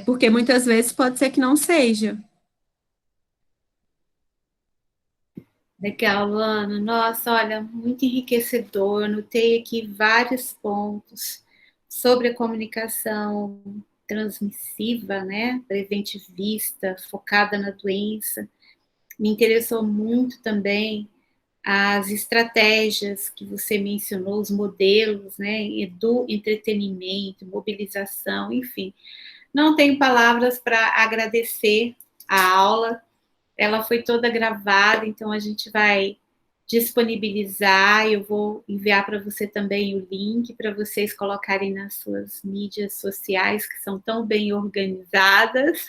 Porque muitas vezes pode ser que não seja. Legal, Luana. Nossa, olha, muito enriquecedor. Eu anotei aqui vários pontos sobre a comunicação transmissiva, né? Preventivista, focada na doença. Me interessou muito também as estratégias que você mencionou, os modelos, né? Do entretenimento, mobilização, enfim. Não tenho palavras para agradecer a aula. Ela foi toda gravada, então a gente vai disponibilizar. Eu vou enviar para você também o link para vocês colocarem nas suas mídias sociais, que são tão bem organizadas.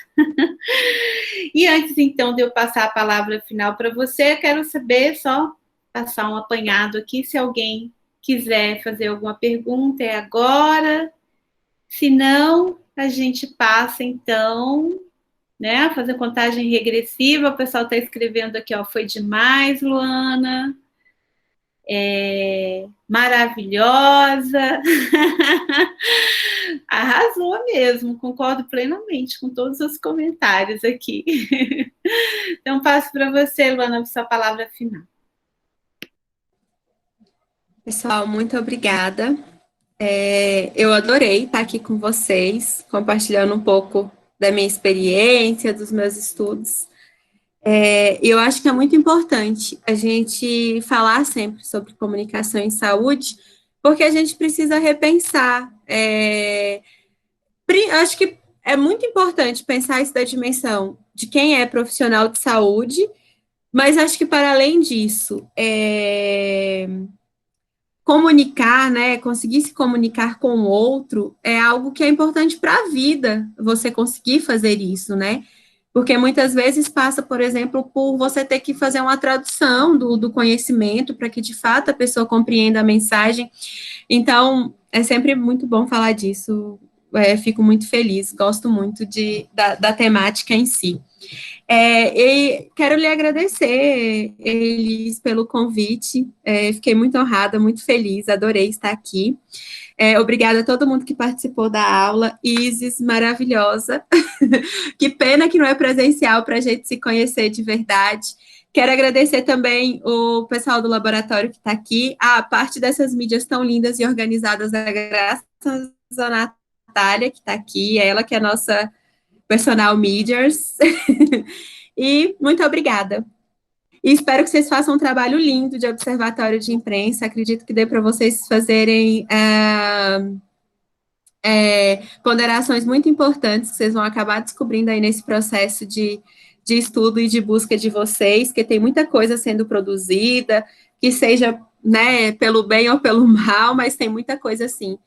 E antes, então, de eu passar a palavra final para você, eu quero saber, só passar um apanhado aqui, se alguém quiser fazer alguma pergunta, é agora. Se não, a gente passa, então, né, fazer contagem regressiva. O pessoal está escrevendo aqui, ó, foi demais, Luana. Maravilhosa. Arrasou mesmo, concordo plenamente com todos os comentários aqui. Então, passo para você, Luana, a sua palavra final. Pessoal, muito obrigada. Eu adorei estar aqui com vocês, compartilhando um pouco da minha experiência, dos meus estudos. Eu acho que é muito importante a gente falar sempre sobre comunicação em saúde, porque a gente precisa repensar. Acho que é muito importante pensar isso da dimensão de quem é profissional de saúde, mas acho que, para além disso, comunicar, né, conseguir se comunicar com o outro é algo que é importante para a vida, você conseguir fazer isso, né? Porque muitas vezes passa, por exemplo, por você ter que fazer uma tradução do conhecimento para que, de fato, a pessoa compreenda a mensagem. Então, é sempre muito bom falar disso. Fico muito feliz, gosto muito da temática em si. E quero lhe agradecer, Elis, pelo convite. Fiquei muito honrada, muito feliz, adorei estar aqui. Obrigada a todo mundo que participou da aula. Isis, maravilhosa. Que pena que não é presencial para a gente se conhecer de verdade. Quero agradecer também o pessoal do laboratório que está aqui. A parte dessas mídias tão lindas e organizadas é graças a Natália, que está aqui, ela que é a nossa personal medias. E muito obrigada. E espero que vocês façam um trabalho lindo de observatório de imprensa. Acredito que dê para vocês fazerem ponderações muito importantes que vocês vão acabar descobrindo aí nesse processo de estudo e de busca de vocês, que tem muita coisa sendo produzida, que seja, né, pelo bem ou pelo mal, mas tem muita coisa assim.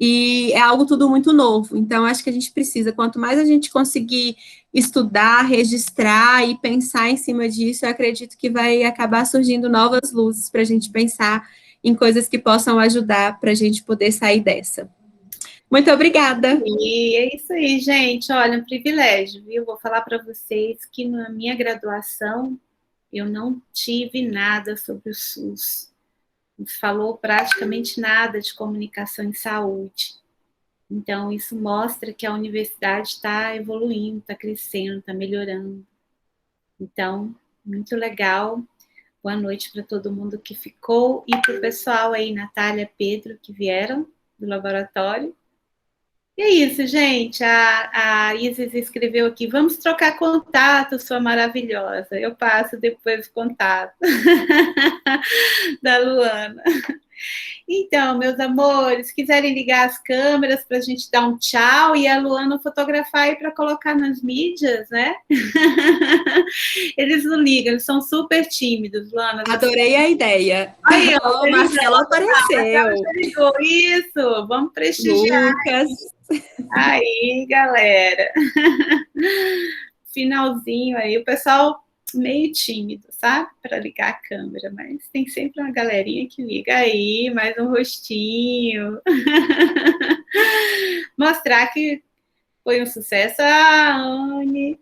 E é algo tudo muito novo, então acho que a gente precisa, quanto mais a gente conseguir estudar, registrar e pensar em cima disso, eu acredito que vai acabar surgindo novas luzes para a gente pensar em coisas que possam ajudar para a gente poder sair dessa. Muito obrigada. E é isso aí, gente. Olha, um privilégio, viu? Vou falar para vocês que na minha graduação eu não tive nada sobre o SUS. Não se falou praticamente nada de comunicação em saúde. Então, isso mostra que a universidade está evoluindo, está crescendo, está melhorando. Então, muito legal. Boa noite para todo mundo que ficou e para o pessoal aí, Natália, Pedro, que vieram do laboratório. E é isso, gente. A Isis escreveu aqui, vamos trocar contato, sua maravilhosa. Eu passo depois o contato da Luana. Então, meus amores, se quiserem ligar as câmeras para a gente dar um tchau e a Luana fotografar aí para colocar nas mídias, né? Eles não ligam, eles são super tímidos, Luana. Adorei a ideia. Aí, ó, o Marcelo apareceu. Isso, vamos prestigiar. Lucas. Aí, galera. Finalzinho aí, o pessoal meio tímido, sabe? Para ligar a câmera, mas tem sempre uma galerinha que liga aí, mais um rostinho. Mostrar que foi um sucesso. A Anne.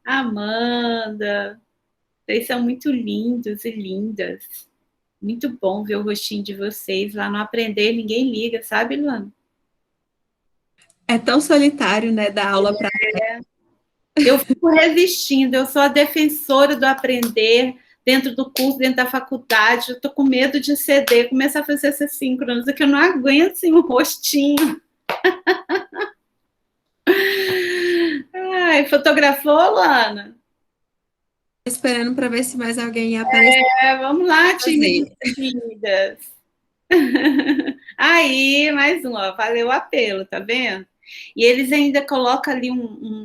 Amanda. Vocês são muito lindos e lindas. Muito bom ver o rostinho de vocês lá no Aprender, ninguém liga, sabe, Luana? É tão solitário, né, dar aula para... Eu fico resistindo, eu sou a defensora do aprender dentro do curso, dentro da faculdade, eu tô com medo de ceder, começar a fazer esses síncronos, que eu não aguento assim o rostinho. Ai, fotografou, Luana? Esperando para ver se mais alguém ia aparecer. Vamos lá, tímidas. Aí, mais um, ó, valeu o apelo, tá vendo? E eles ainda colocam ali um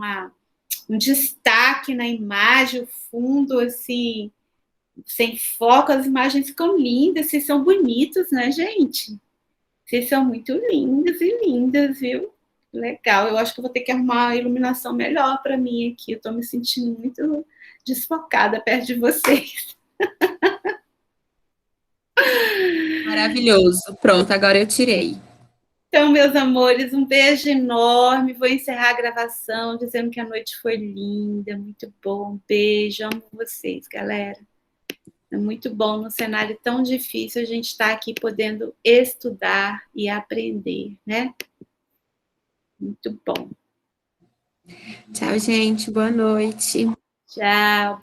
destaque na imagem, o fundo, assim, sem foco, as imagens ficam lindas, vocês são bonitos, né, gente? Vocês são muito lindas e lindas, viu? Legal, eu acho que eu vou ter que arrumar uma iluminação melhor para mim aqui, eu tô me sentindo muito desfocada perto de vocês. Maravilhoso. Pronto, agora eu tirei. Então, meus amores, um beijo enorme. Vou encerrar a gravação dizendo que a noite foi linda, muito bom. Um beijo, amo vocês, galera. É muito bom no cenário tão difícil a gente estar aqui podendo estudar e aprender, né? Muito bom. Tchau, gente. Boa noite. Tchau.